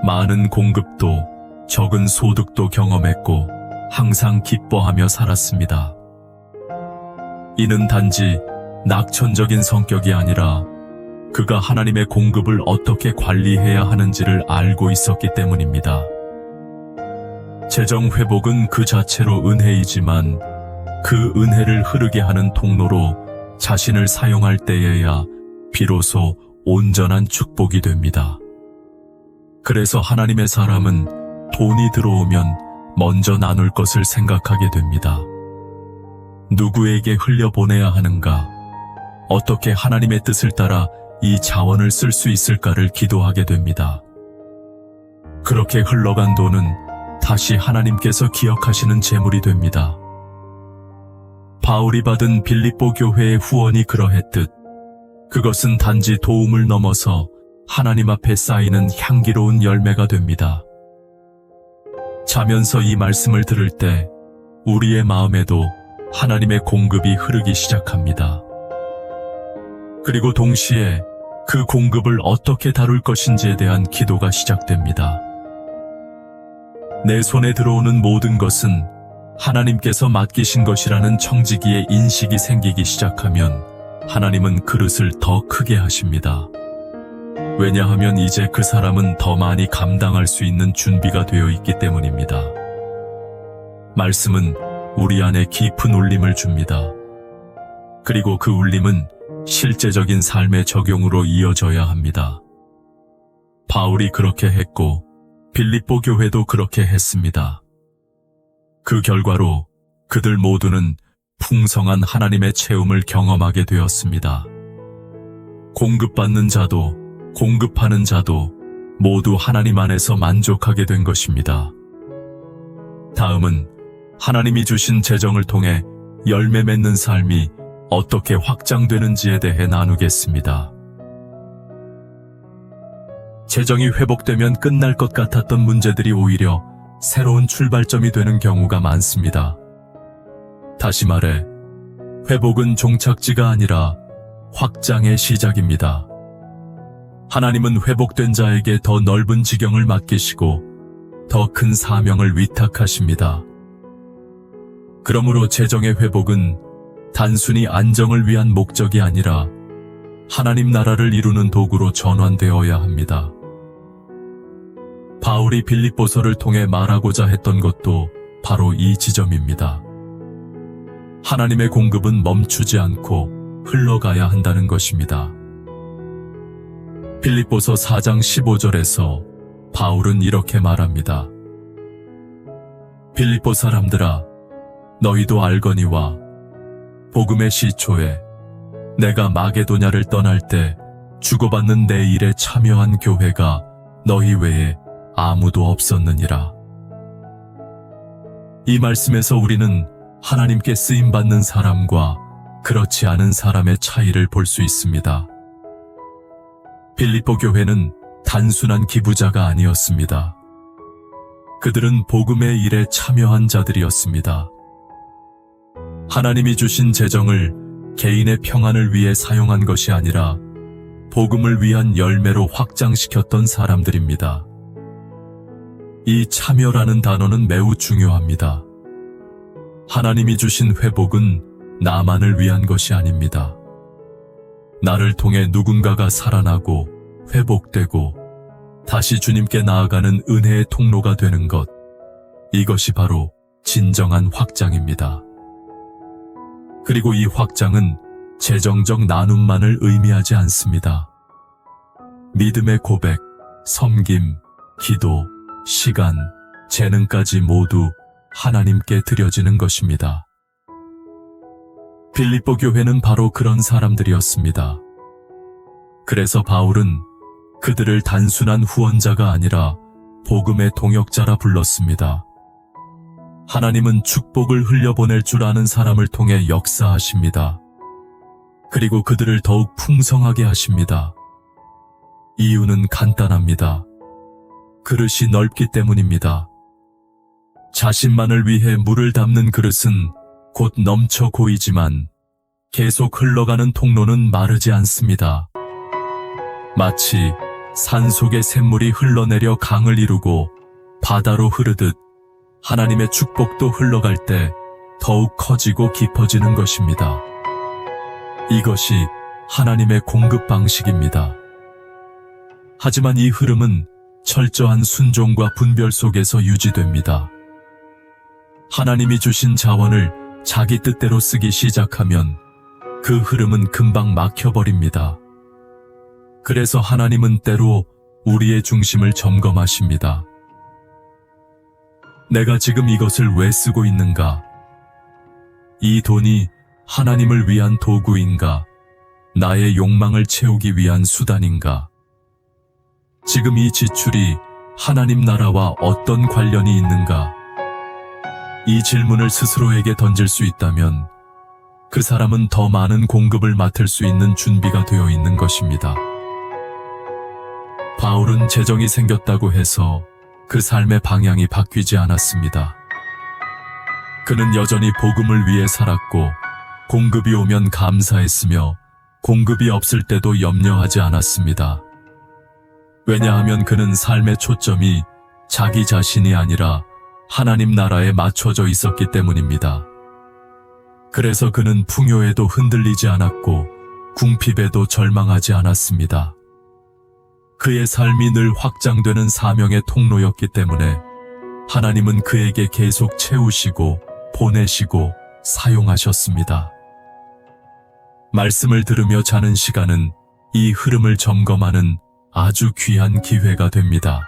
많은 공급도 적은 소득도 경험했고 항상 기뻐하며 살았습니다. 이는 단지 낙천적인 성격이 아니라 그가 하나님의 공급을 어떻게 관리해야 하는지를 알고 있었기 때문입니다. 재정 회복은 그 자체로 은혜이지만 그 은혜를 흐르게 하는 통로로 자신을 사용할 때에야 비로소 온전한 축복이 됩니다. 그래서 하나님의 사람은 돈이 들어오면 먼저 나눌 것을 생각하게 됩니다. 누구에게 흘려보내야 하는가? 어떻게 하나님의 뜻을 따라 이 자원을 쓸 수 있을까를 기도하게 됩니다. 그렇게 흘러간 돈은 다시 하나님께서 기억하시는 재물이 됩니다. 바울이 받은 빌립보 교회의 후원이 그러했듯 그것은 단지 도움을 넘어서 하나님 앞에 쌓이는 향기로운 열매가 됩니다. 자면서 이 말씀을 들을 때 우리의 마음에도 하나님의 공급이 흐르기 시작합니다. 그리고 동시에 그 공급을 어떻게 다룰 것인지에 대한 기도가 시작됩니다. 내 손에 들어오는 모든 것은 하나님께서 맡기신 것이라는 청지기의 인식이 생기기 시작하면 하나님은 그릇을 더 크게 하십니다. 왜냐하면 이제 그 사람은 더 많이 감당할 수 있는 준비가 되어 있기 때문입니다. 말씀은 우리 안에 깊은 울림을 줍니다. 그리고 그 울림은 실제적인 삶의 적용으로 이어져야 합니다. 바울이 그렇게 했고 빌립보 교회도 그렇게 했습니다. 그 결과로 그들 모두는 풍성한 하나님의 체험을 경험하게 되었습니다. 공급받는 자도 공급하는 자도 모두 하나님 안에서 만족하게 된 것입니다. 다음은 하나님이 주신 재정을 통해 열매 맺는 삶이 어떻게 확장되는지에 대해 나누겠습니다. 재정이 회복되면 끝날 것 같았던 문제들이 오히려 새로운 출발점이 되는 경우가 많습니다. 다시 말해, 회복은 종착지가 아니라 확장의 시작입니다. 하나님은 회복된 자에게 더 넓은 지경을 맡기시고 더 큰 사명을 위탁하십니다. 그러므로 재정의 회복은 단순히 안정을 위한 목적이 아니라 하나님 나라를 이루는 도구로 전환되어야 합니다. 바울이 빌립보서를 통해 말하고자 했던 것도 바로 이 지점입니다. 하나님의 공급은 멈추지 않고 흘러가야 한다는 것입니다. 빌립보서 4장 15절에서 바울은 이렇게 말합니다. 빌립보 사람들아, 너희도 알거니와 복음의 시초에 내가 마게도냐를 떠날 때 주고받는 내 일에 참여한 교회가 너희 외에 아무도 없었느니라. 이 말씀에서 우리는 하나님께 쓰임받는 사람과 그렇지 않은 사람의 차이를 볼 수 있습니다. 빌립보 교회는 단순한 기부자가 아니었습니다. 그들은 복음의 일에 참여한 자들이었습니다. 하나님이 주신 재정을 개인의 평안을 위해 사용한 것이 아니라 복음을 위한 열매로 확장시켰던 사람들입니다. 이 참여라는 단어는 매우 중요합니다. 하나님이 주신 회복은 나만을 위한 것이 아닙니다. 나를 통해 누군가가 살아나고 회복되고 다시 주님께 나아가는 은혜의 통로가 되는 것, 이것이 바로 진정한 확장입니다. 그리고 이 확장은 재정적 나눔만을 의미하지 않습니다. 믿음의 고백, 섬김, 기도, 시간, 재능까지 모두 하나님께 드려지는 것입니다. 빌립보 교회는 바로 그런 사람들이었습니다. 그래서 바울은 그들을 단순한 후원자가 아니라 복음의 동역자라 불렀습니다. 하나님은 축복을 흘려보낼 줄 아는 사람을 통해 역사하십니다. 그리고 그들을 더욱 풍성하게 하십니다. 이유는 간단합니다. 그릇이 넓기 때문입니다. 자신만을 위해 물을 담는 그릇은 곧 넘쳐 고이지만 계속 흘러가는 통로는 마르지 않습니다. 마치 산 속의 샘물이 흘러내려 강을 이루고 바다로 흐르듯 하나님의 축복도 흘러갈 때 더욱 커지고 깊어지는 것입니다. 이것이 하나님의 공급 방식입니다. 하지만 이 흐름은 철저한 순종과 분별 속에서 유지됩니다. 하나님이 주신 자원을 자기 뜻대로 쓰기 시작하면 그 흐름은 금방 막혀버립니다. 그래서 하나님은 때로 우리의 중심을 점검하십니다. 내가 지금 이것을 왜 쓰고 있는가? 이 돈이 하나님을 위한 도구인가? 나의 욕망을 채우기 위한 수단인가? 지금 이 지출이 하나님 나라와 어떤 관련이 있는가? 이 질문을 스스로에게 던질 수 있다면 그 사람은 더 많은 공급을 맡을 수 있는 준비가 되어 있는 것입니다. 바울은 재정이 생겼다고 해서 그 삶의 방향이 바뀌지 않았습니다. 그는 여전히 복음을 위해 살았고 공급이 오면 감사했으며 공급이 없을 때도 염려하지 않았습니다. 왜냐하면 그는 삶의 초점이 자기 자신이 아니라 하나님 나라에 맞춰져 있었기 때문입니다. 그래서 그는 풍요에도 흔들리지 않았고 궁핍에도 절망하지 않았습니다. 그의 삶이 늘 확장되는 사명의 통로였기 때문에 하나님은 그에게 계속 채우시고 보내시고 사용하셨습니다. 말씀을 들으며 자는 시간은 이 흐름을 점검하는 아주 귀한 기회가 됩니다.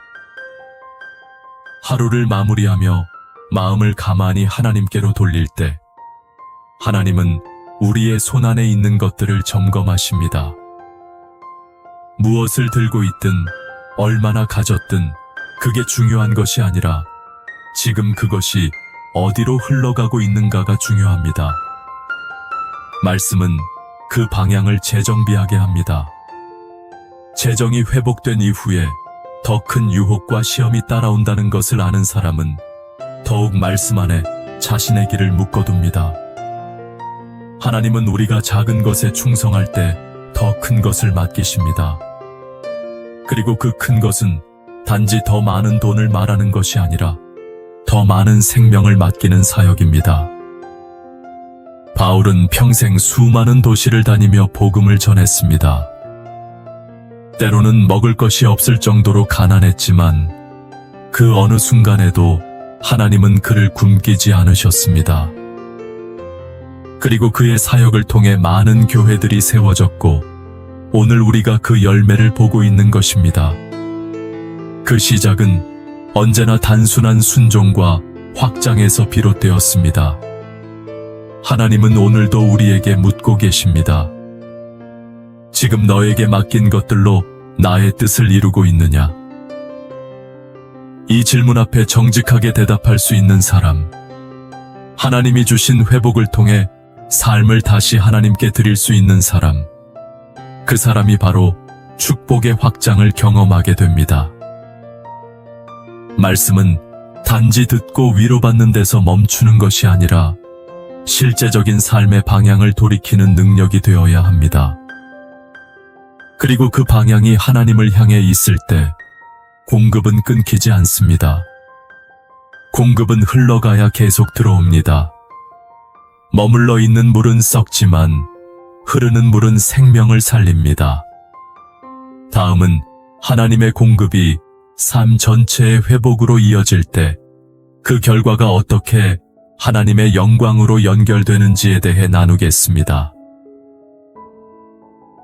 하루를 마무리하며 마음을 가만히 하나님께로 돌릴 때 하나님은 우리의 손안에 있는 것들을 점검하십니다. 무엇을 들고 있든 얼마나 가졌든 그게 중요한 것이 아니라 지금 그것이 어디로 흘러가고 있는가가 중요합니다. 말씀은 그 방향을 재정비하게 합니다. 재정이 회복된 이후에 더 큰 유혹과 시험이 따라온다는 것을 아는 사람은 더욱 말씀 안에 자신의 길을 묶어둡니다. 하나님은 우리가 작은 것에 충성할 때 더 큰 것을 맡기십니다. 그리고 그 큰 것은 단지 더 많은 돈을 말하는 것이 아니라 더 많은 생명을 맡기는 사역입니다. 바울은 평생 수많은 도시를 다니며 복음을 전했습니다. 때로는 먹을 것이 없을 정도로 가난했지만 그 어느 순간에도 하나님은 그를 굶기지 않으셨습니다. 그리고 그의 사역을 통해 많은 교회들이 세워졌고 오늘 우리가 그 열매를 보고 있는 것입니다. 그 시작은 언제나 단순한 순종과 확장에서 비롯되었습니다. 하나님은 오늘도 우리에게 묻고 계십니다. 지금 너에게 맡긴 것들로 나의 뜻을 이루고 있느냐? 이 질문 앞에 정직하게 대답할 수 있는 사람, 하나님이 주신 회복을 통해 삶을 다시 하나님께 드릴 수 있는 사람, 그 사람이 바로 축복의 확장을 경험하게 됩니다. 말씀은 단지 듣고 위로받는 데서 멈추는 것이 아니라 실제적인 삶의 방향을 돌이키는 능력이 되어야 합니다. 그리고 그 방향이 하나님을 향해 있을 때 공급은 끊기지 않습니다. 공급은 흘러가야 계속 들어옵니다. 머물러 있는 물은 썩지만 흐르는 물은 생명을 살립니다. 다음은 하나님의 공급이 삶 전체의 회복으로 이어질 때 그 결과가 어떻게 하나님의 영광으로 연결되는지에 대해 나누겠습니다.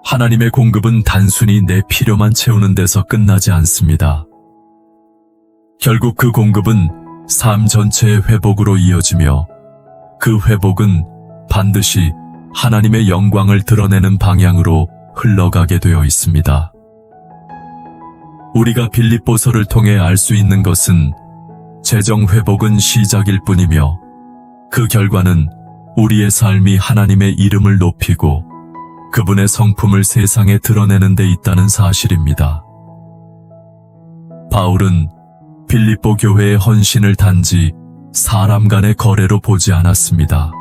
하나님의 공급은 단순히 내 필요만 채우는 데서 끝나지 않습니다. 결국 그 공급은 삶 전체의 회복으로 이어지며 그 회복은 반드시 하나님의 영광을 드러내는 방향으로 흘러가게 되어 있습니다. 우리가 빌립보서를 통해 알 수 있는 것은 재정 회복은 시작일 뿐이며 그 결과는 우리의 삶이 하나님의 이름을 높이고 그분의 성품을 세상에 드러내는 데 있다는 사실입니다. 바울은 빌립보 교회의 헌신을 단지 사람 간의 거래로 보지 않았습니다.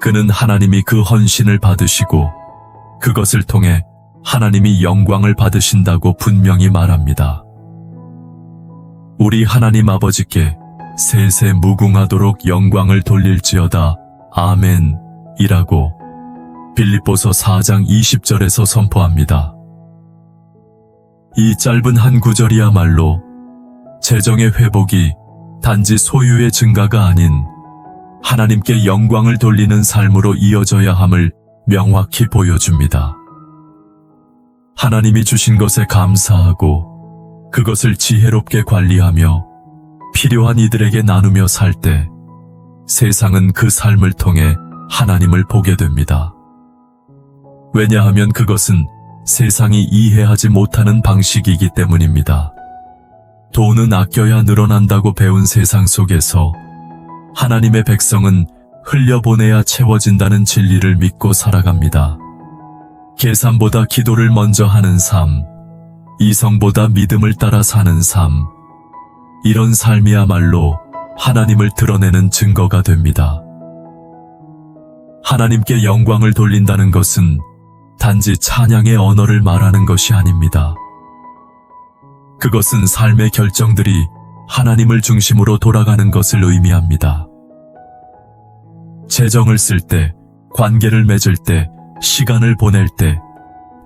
그는 하나님이 그 헌신을 받으시고 그것을 통해 하나님이 영광을 받으신다고 분명히 말합니다. 우리 하나님 아버지께 세세 무궁하도록 영광을 돌릴지어다. 아멘 이라고 빌립보서 4장 20절에서 선포합니다. 이 짧은 한 구절이야말로 재정의 회복이 단지 소유의 증가가 아닌 하나님께 영광을 돌리는 삶으로 이어져야 함을 명확히 보여줍니다. 하나님이 주신 것에 감사하고 그것을 지혜롭게 관리하며 필요한 이들에게 나누며 살 때 세상은 그 삶을 통해 하나님을 보게 됩니다. 왜냐하면 그것은 세상이 이해하지 못하는 방식이기 때문입니다. 돈은 아껴야 늘어난다고 배운 세상 속에서 하나님의 백성은 흘려보내야 채워진다는 진리를 믿고 살아갑니다. 계산보다 기도를 먼저 하는 삶, 이성보다 믿음을 따라 사는 삶, 이런 삶이야말로 하나님을 드러내는 증거가 됩니다. 하나님께 영광을 돌린다는 것은 단지 찬양의 언어를 말하는 것이 아닙니다. 그것은 삶의 결정들이 하나님을 중심으로 돌아가는 것을 의미합니다. 재정을 쓸 때, 관계를 맺을 때, 시간을 보낼 때,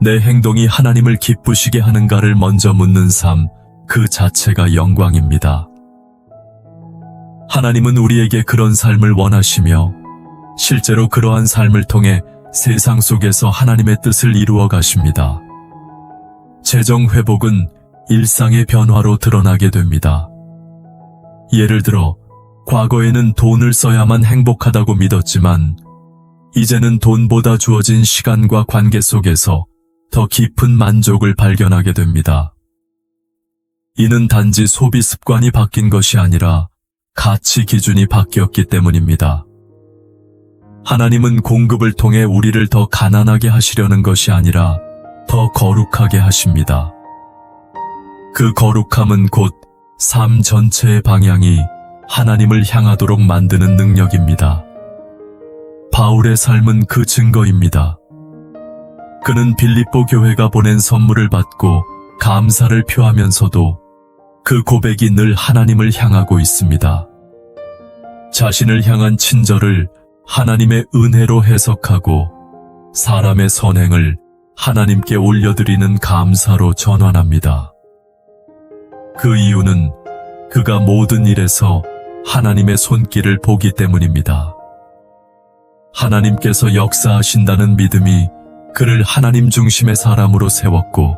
내 행동이 하나님을 기쁘시게 하는가를 먼저 묻는 삶, 그 자체가 영광입니다. 하나님은 우리에게 그런 삶을 원하시며 실제로 그러한 삶을 통해 세상 속에서 하나님의 뜻을 이루어 가십니다. 재정 회복은 일상의 변화로 드러나게 됩니다. 예를 들어 과거에는 돈을 써야만 행복하다고 믿었지만 이제는 돈보다 주어진 시간과 관계 속에서 더 깊은 만족을 발견하게 됩니다. 이는 단지 소비 습관이 바뀐 것이 아니라 가치 기준이 바뀌었기 때문입니다. 하나님은 공급을 통해 우리를 더 가난하게 하시려는 것이 아니라 더 거룩하게 하십니다. 그 거룩함은 곧 삶 전체의 방향이 하나님을 향하도록 만드는 능력입니다. 바울의 삶은 그 증거입니다. 그는 빌립보 교회가 보낸 선물을 받고 감사를 표하면서도 그 고백이 늘 하나님을 향하고 있습니다. 자신을 향한 친절을 하나님의 은혜로 해석하고 사람의 선행을 하나님께 올려드리는 감사로 전환합니다. 그 이유는 그가 모든 일에서 하나님의 손길을 보기 때문입니다. 하나님께서 역사하신다는 믿음이 그를 하나님 중심의 사람으로 세웠고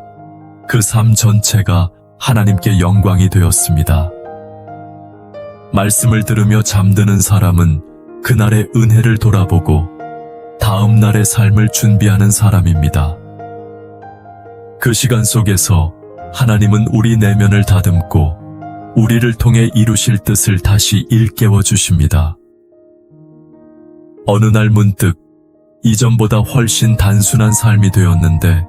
그 삶 전체가 하나님께 영광이 되었습니다. 말씀을 들으며 잠드는 사람은 그날의 은혜를 돌아보고 다음 날의 삶을 준비하는 사람입니다. 그 시간 속에서 하나님은 우리 내면을 다듬고 우리를 통해 이루실 뜻을 다시 일깨워 주십니다. 어느 날 문득 이전보다 훨씬 단순한 삶이 되었는데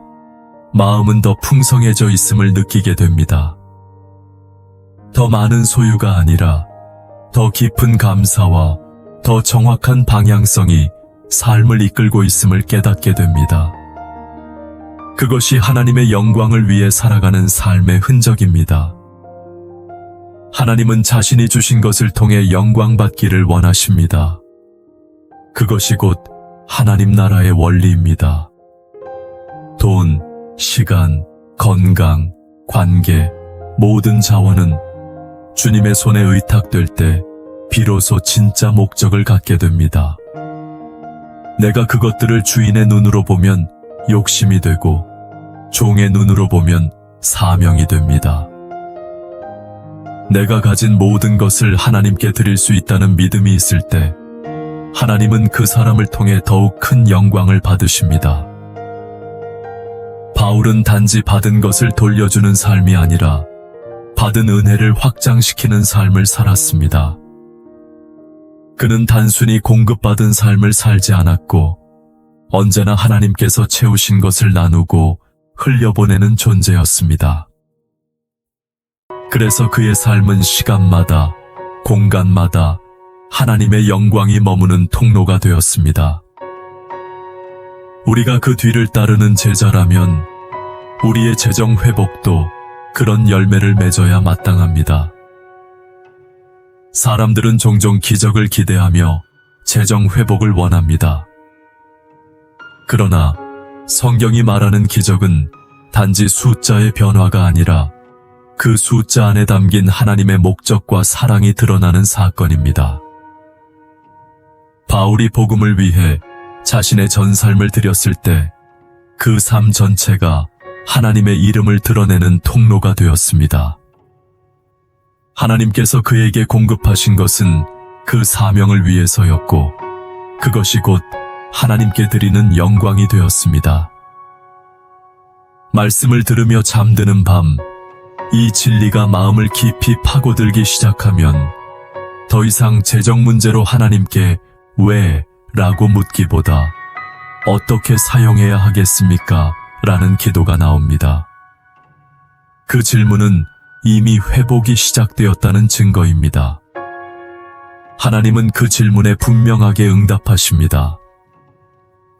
마음은 더 풍성해져 있음을 느끼게 됩니다. 더 많은 소유가 아니라 더 깊은 감사와 더 정확한 방향성이 삶을 이끌고 있음을 깨닫게 됩니다. 그것이 하나님의 영광을 위해 살아가는 삶의 흔적입니다. 하나님은 자신이 주신 것을 통해 영광받기를 원하십니다. 그것이 곧 하나님 나라의 원리입니다. 돈, 시간, 건강, 관계, 모든 자원은 주님의 손에 의탁될 때 비로소 진짜 목적을 갖게 됩니다. 내가 그것들을 주인의 눈으로 보면 욕심이 되고 종의 눈으로 보면 사명이 됩니다. 내가 가진 모든 것을 하나님께 드릴 수 있다는 믿음이 있을 때 하나님은 그 사람을 통해 더욱 큰 영광을 받으십니다. 바울은 단지 받은 것을 돌려주는 삶이 아니라 받은 은혜를 확장시키는 삶을 살았습니다. 그는 단순히 공급받은 삶을 살지 않았고 언제나 하나님께서 채우신 것을 나누고 흘려보내는 존재였습니다. 그래서 그의 삶은 시간마다, 공간마다 하나님의 영광이 머무는 통로가 되었습니다. 우리가 그 뒤를 따르는 제자라면 우리의 재정 회복도 그런 열매를 맺어야 마땅합니다. 사람들은 종종 기적을 기대하며 재정 회복을 원합니다. 그러나 성경이 말하는 기적은 단지 숫자의 변화가 아니라 그 숫자 안에 담긴 하나님의 목적과 사랑이 드러나는 사건입니다. 바울이 복음을 위해 자신의 전 삶을 드렸을 때 그 삶 전체가 하나님의 이름을 드러내는 통로가 되었습니다. 하나님께서 그에게 공급하신 것은 그 사명을 위해서였고 그것이 곧 하나님께 드리는 영광이 되었습니다. 말씀을 들으며 잠드는 밤, 이 진리가 마음을 깊이 파고들기 시작하면 더 이상 재정 문제로 하나님께 왜? 라고 묻기보다 어떻게 사용해야 하겠습니까? 라는 기도가 나옵니다. 그 질문은 이미 회복이 시작되었다는 증거입니다. 하나님은 그 질문에 분명하게 응답하십니다.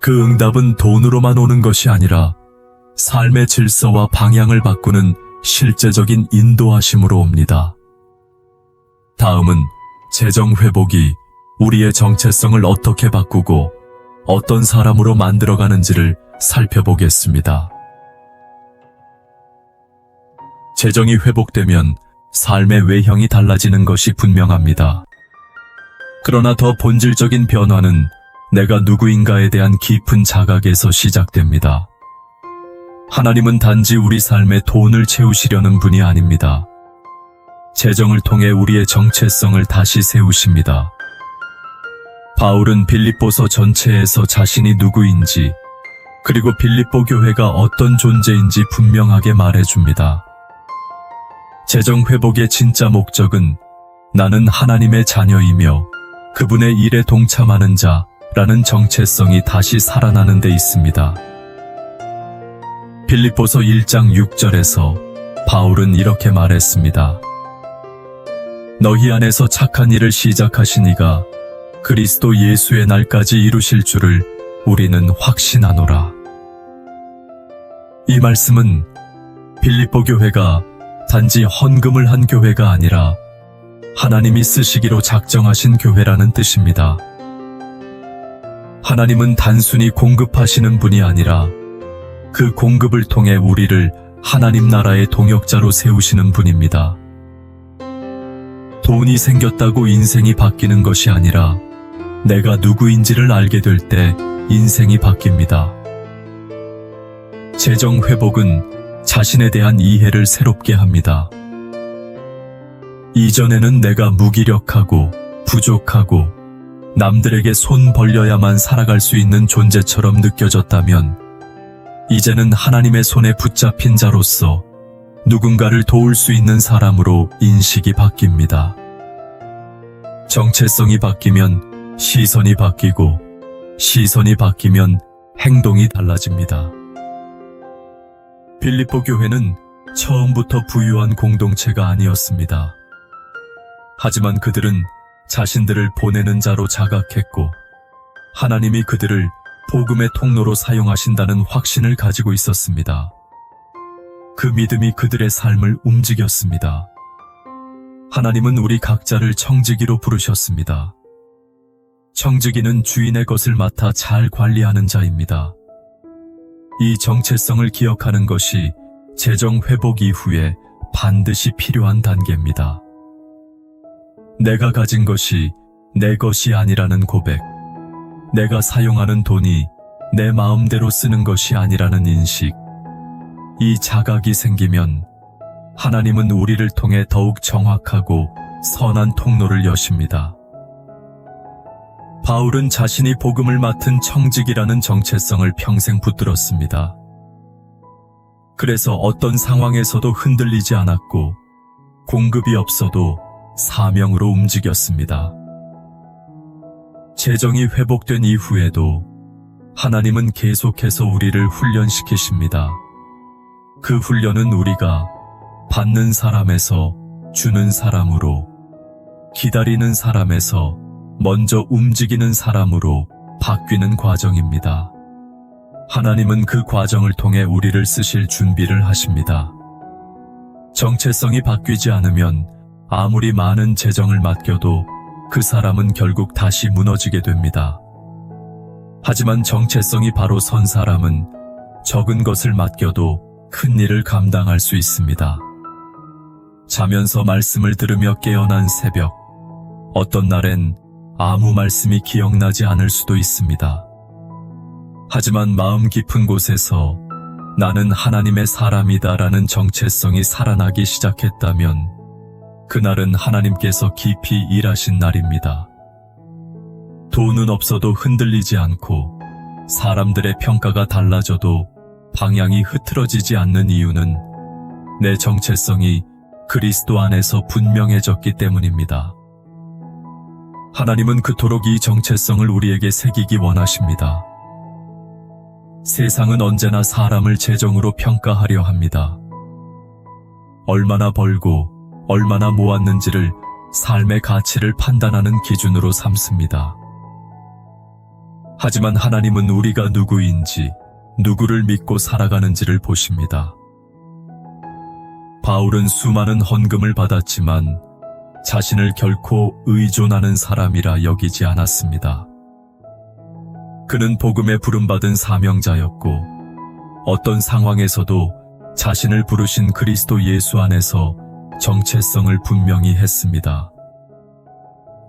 그 응답은 돈으로만 오는 것이 아니라 삶의 질서와 방향을 바꾸는 실제적인 인도하심으로 옵니다. 다음은 재정 회복이 우리의 정체성을 어떻게 바꾸고 어떤 사람으로 만들어가는지를 살펴보겠습니다. 재정이 회복되면 삶의 외형이 달라지는 것이 분명합니다. 그러나 더 본질적인 변화는 내가 누구인가에 대한 깊은 자각에서 시작됩니다. 하나님은 단지 우리 삶에 돈을 채우시려는 분이 아닙니다. 재정을 통해 우리의 정체성을 다시 세우십니다. 바울은 빌립보서 전체에서 자신이 누구인지 그리고 빌립보 교회가 어떤 존재인지 분명하게 말해줍니다. 재정 회복의 진짜 목적은 나는 하나님의 자녀이며 그분의 일에 동참하는 자라는 정체성이 다시 살아나는 데 있습니다. 빌립보서 1장 6절에서 바울은 이렇게 말했습니다. 너희 안에서 착한 일을 시작하신 이가 그리스도 예수의 날까지 이루실 줄을 우리는 확신하노라. 이 말씀은 빌립보 교회가 단지 헌금을 한 교회가 아니라 하나님이 쓰시기로 작정하신 교회라는 뜻입니다. 하나님은 단순히 공급하시는 분이 아니라 그 공급을 통해 우리를 하나님 나라의 동역자로 세우시는 분입니다. 돈이 생겼다고 인생이 바뀌는 것이 아니라 내가 누구인지를 알게 될 때 인생이 바뀝니다. 재정 회복은 자신에 대한 이해를 새롭게 합니다. 이전에는 내가 무기력하고 부족하고 남들에게 손 벌려야만 살아갈 수 있는 존재처럼 느껴졌다면 이제는 하나님의 손에 붙잡힌 자로서 누군가를 도울 수 있는 사람으로 인식이 바뀝니다. 정체성이 바뀌면 시선이 바뀌고 시선이 바뀌면 행동이 달라집니다. 빌립보 교회는 처음부터 부유한 공동체가 아니었습니다. 하지만 그들은 자신들을 보내는 자로 자각했고 하나님이 그들을 복음의 통로로 사용하신다는 확신을 가지고 있었습니다. 그 믿음이 그들의 삶을 움직였습니다. 하나님은 우리 각자를 청지기로 부르셨습니다. 청지기는 주인의 것을 맡아 잘 관리하는 자입니다. 이 정체성을 기억하는 것이 재정 회복 이후에 반드시 필요한 단계입니다. 내가 가진 것이 내 것이 아니라는 고백, 내가 사용하는 돈이 내 마음대로 쓰는 것이 아니라는 인식, 이 자각이 생기면 하나님은 우리를 통해 더욱 정확하고 선한 통로를 여십니다. 바울은 자신이 복음을 맡은 청직이라는 정체성을 평생 붙들었습니다. 그래서 어떤 상황에서도 흔들리지 않았고 공급이 없어도 사명으로 움직였습니다. 재정이 회복된 이후에도 하나님은 계속해서 우리를 훈련시키십니다. 그 훈련은 우리가 받는 사람에서 주는 사람으로, 기다리는 사람에서 먼저 움직이는 사람으로 바뀌는 과정입니다. 하나님은 그 과정을 통해 우리를 쓰실 준비를 하십니다. 정체성이 바뀌지 않으면 아무리 많은 재정을 맡겨도 그 사람은 결국 다시 무너지게 됩니다. 하지만 정체성이 바로 선 사람은 적은 것을 맡겨도 큰 일을 감당할 수 있습니다. 자면서 말씀을 들으며 깨어난 새벽, 어떤 날엔 아무 말씀이 기억나지 않을 수도 있습니다. 하지만 마음 깊은 곳에서 나는 하나님의 사람이다라는 정체성이 살아나기 시작했다면 그날은 하나님께서 깊이 일하신 날입니다. 돈은 없어도 흔들리지 않고 사람들의 평가가 달라져도 방향이 흐트러지지 않는 이유는 내 정체성이 그리스도 안에서 분명해졌기 때문입니다. 하나님은 그토록 이 정체성을 우리에게 새기기 원하십니다. 세상은 언제나 사람을 재정으로 평가하려 합니다. 얼마나 벌고 얼마나 모았는지를 삶의 가치를 판단하는 기준으로 삼습니다. 하지만 하나님은 우리가 누구인지, 누구를 믿고 살아가는지를 보십니다. 바울은 수많은 헌금을 받았지만 자신을 결코 의존하는 사람이라 여기지 않았습니다. 그는 복음에 부름받은 사명자였고 어떤 상황에서도 자신을 부르신 그리스도 예수 안에서 정체성을 분명히 했습니다.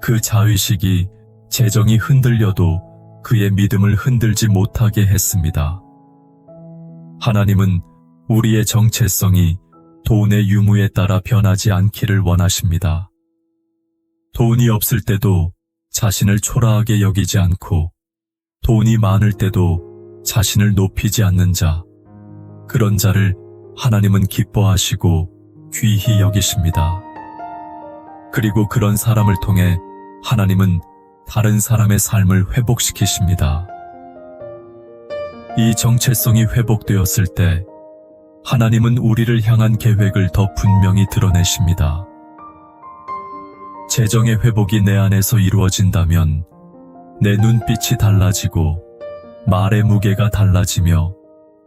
그 자의식이 재정이 흔들려도 그의 믿음을 흔들지 못하게 했습니다. 하나님은 우리의 정체성이 돈의 유무에 따라 변하지 않기를 원하십니다. 돈이 없을 때도 자신을 초라하게 여기지 않고 돈이 많을 때도 자신을 높이지 않는 자, 그런 자를 하나님은 기뻐하시고 귀히 여기십니다. 그리고 그런 사람을 통해 하나님은 다른 사람의 삶을 회복시키십니다. 이 정체성이 회복되었을 때 하나님은 우리를 향한 계획을 더 분명히 드러내십니다. 재정의 회복이 내 안에서 이루어진다면 내 눈빛이 달라지고 말의 무게가 달라지며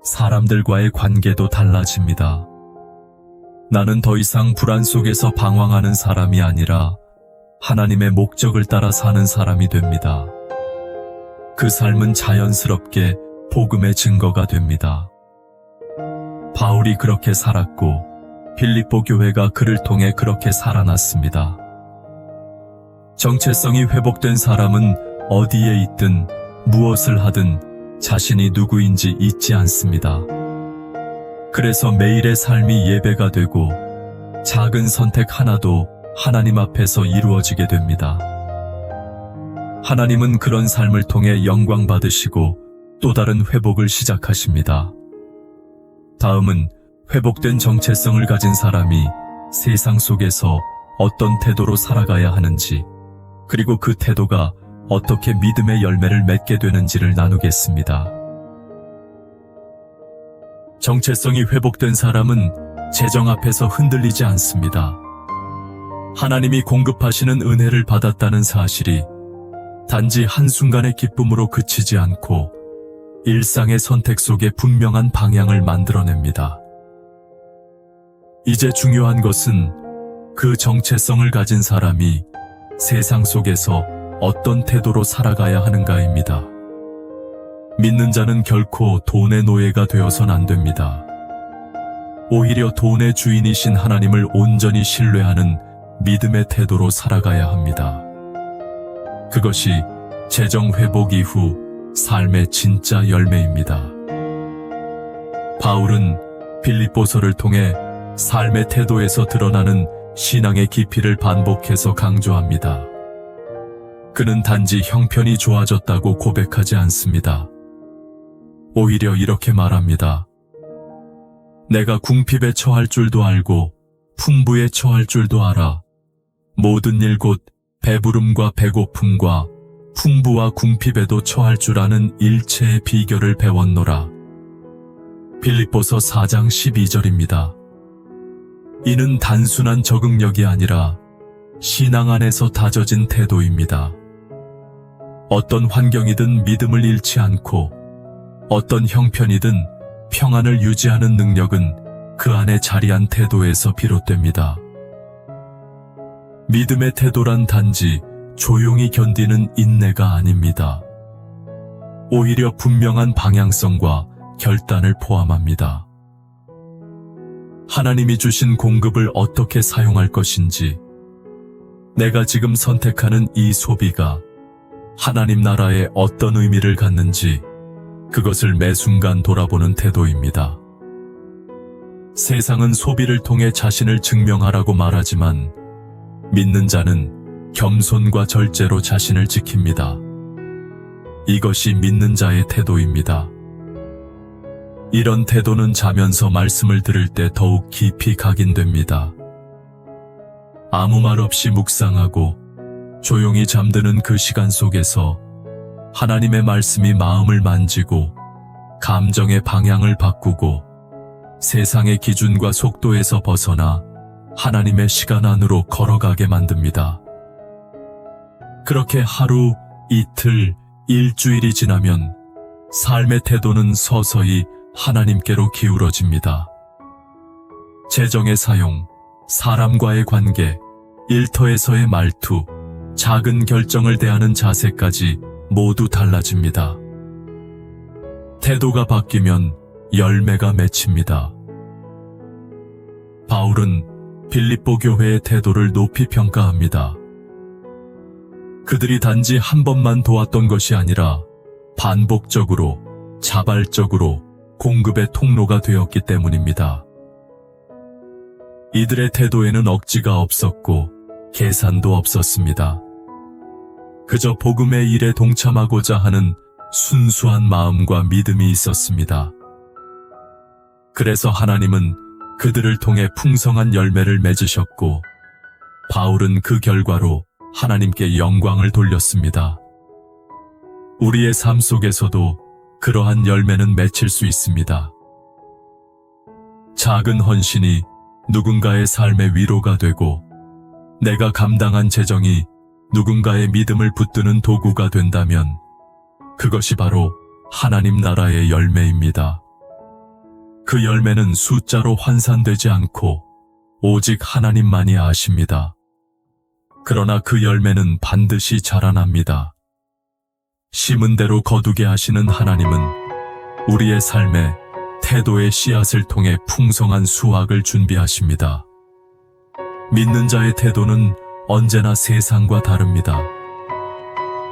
사람들과의 관계도 달라집니다. 나는 더 이상 불안 속에서 방황하는 사람이 아니라 하나님의 목적을 따라 사는 사람이 됩니다. 그 삶은 자연스럽게 복음의 증거가 됩니다. 바울이 그렇게 살았고 빌립보 교회가 그를 통해 그렇게 살아났습니다. 정체성이 회복된 사람은 어디에 있든 무엇을 하든 자신이 누구인지 잊지 않습니다. 그래서 매일의 삶이 예배가 되고 작은 선택 하나도 하나님 앞에서 이루어지게 됩니다. 하나님은 그런 삶을 통해 영광 받으시고 또 다른 회복을 시작하십니다. 다음은 회복된 정체성을 가진 사람이 세상 속에서 어떤 태도로 살아가야 하는지, 그리고 그 태도가 어떻게 믿음의 열매를 맺게 되는지를 나누겠습니다. 정체성이 회복된 사람은 재정 앞에서 흔들리지 않습니다. 하나님이 공급하시는 은혜를 받았다는 사실이 단지 한순간의 기쁨으로 그치지 않고 일상의 선택 속에 분명한 방향을 만들어냅니다. 이제 중요한 것은 그 정체성을 가진 사람이 세상 속에서 어떤 태도로 살아가야 하는가입니다. 믿는 자는 결코 돈의 노예가 되어선 안 됩니다. 오히려 돈의 주인이신 하나님을 온전히 신뢰하는 믿음의 태도로 살아가야 합니다. 그것이 재정 회복 이후 삶의 진짜 열매입니다. 바울은 빌립보서를 통해 삶의 태도에서 드러나는 신앙의 깊이를 반복해서 강조합니다. 그는 단지 형편이 좋아졌다고 고백하지 않습니다. 오히려 이렇게 말합니다. 내가 궁핍에 처할 줄도 알고 풍부에 처할 줄도 알아. 모든 일 곧 배부름과 배고픔과 풍부와 궁핍에도 처할 줄 아는 일체의 비결을 배웠노라. 빌립보서 4장 12절입니다. 이는 단순한 적응력이 아니라 신앙 안에서 다져진 태도입니다. 어떤 환경이든 믿음을 잃지 않고 어떤 형편이든 평안을 유지하는 능력은 그 안에 자리한 태도에서 비롯됩니다. 믿음의 태도란 단지 조용히 견디는 인내가 아닙니다. 오히려 분명한 방향성과 결단을 포함합니다. 하나님이 주신 공급을 어떻게 사용할 것인지, 내가 지금 선택하는 이 소비가 하나님 나라에 어떤 의미를 갖는지 그것을 매 순간 돌아보는 태도입니다. 세상은 소비를 통해 자신을 증명하라고 말하지만 믿는 자는 겸손과 절제로 자신을 지킵니다. 이것이 믿는 자의 태도입니다. 이런 태도는 자면서 말씀을 들을 때 더욱 깊이 각인됩니다. 아무 말 없이 묵상하고 조용히 잠드는 그 시간 속에서 하나님의 말씀이 마음을 만지고 감정의 방향을 바꾸고 세상의 기준과 속도에서 벗어나 하나님의 시간 안으로 걸어가게 만듭니다. 그렇게 하루, 이틀, 일주일이 지나면 삶의 태도는 서서히 하나님께로 기울어집니다. 재정의 사용, 사람과의 관계, 일터에서의 말투, 작은 결정을 대하는 자세까지 모두 달라집니다. 태도가 바뀌면 열매가 맺힙니다. 바울은 빌립보 교회의 태도를 높이 평가합니다. 그들이 단지 한 번만 도왔던 것이 아니라 반복적으로, 자발적으로 공급의 통로가 되었기 때문입니다. 이들의 태도에는 억지가 없었고 계산도 없었습니다. 그저 복음의 일에 동참하고자 하는 순수한 마음과 믿음이 있었습니다. 그래서 하나님은 그들을 통해 풍성한 열매를 맺으셨고 바울은 그 결과로 하나님께 영광을 돌렸습니다. 우리의 삶 속에서도 그러한 열매는 맺힐 수 있습니다. 작은 헌신이 누군가의 삶의 위로가 되고 내가 감당한 재정이 누군가의 믿음을 붙드는 도구가 된다면 그것이 바로 하나님 나라의 열매입니다. 그 열매는 숫자로 환산되지 않고 오직 하나님만이 아십니다. 그러나 그 열매는 반드시 자라납니다. 심은 대로 거두게 하시는 하나님은 우리의 삶에 태도의 씨앗을 통해 풍성한 수확을 준비하십니다. 믿는 자의 태도는 언제나 세상과 다릅니다.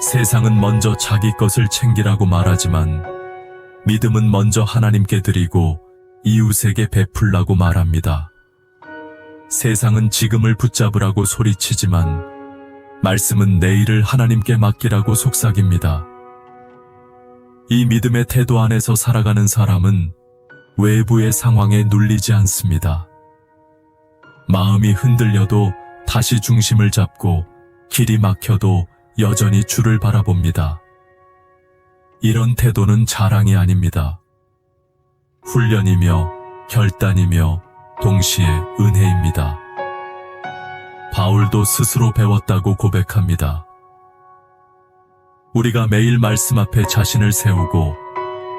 세상은 먼저 자기 것을 챙기라고 말하지만 믿음은 먼저 하나님께 드리고 이웃에게 베풀라고 말합니다. 세상은 지금을 붙잡으라고 소리치지만 말씀은 내일을 하나님께 맡기라고 속삭입니다. 이 믿음의 태도 안에서 살아가는 사람은 외부의 상황에 눌리지 않습니다. 마음이 흔들려도 다시 중심을 잡고 길이 막혀도 여전히 주를 바라봅니다. 이런 태도는 자랑이 아닙니다. 훈련이며 결단이며 동시에 은혜입니다. 바울도 스스로 배웠다고 고백합니다. 우리가 매일 말씀 앞에 자신을 세우고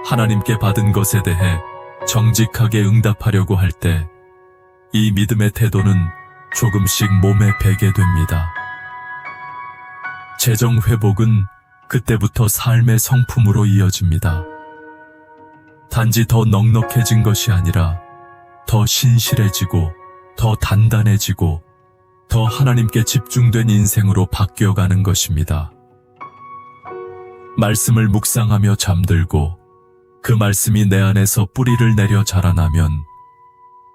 하나님께 받은 것에 대해 정직하게 응답하려고 할 때 이 믿음의 태도는 조금씩 몸에 배게 됩니다. 재정 회복은 그때부터 삶의 성품으로 이어집니다. 단지 더 넉넉해진 것이 아니라 더 신실해지고 더 단단해지고 더 하나님께 집중된 인생으로 바뀌어가는 것입니다. 말씀을 묵상하며 잠들고 그 말씀이 내 안에서 뿌리를 내려 자라나면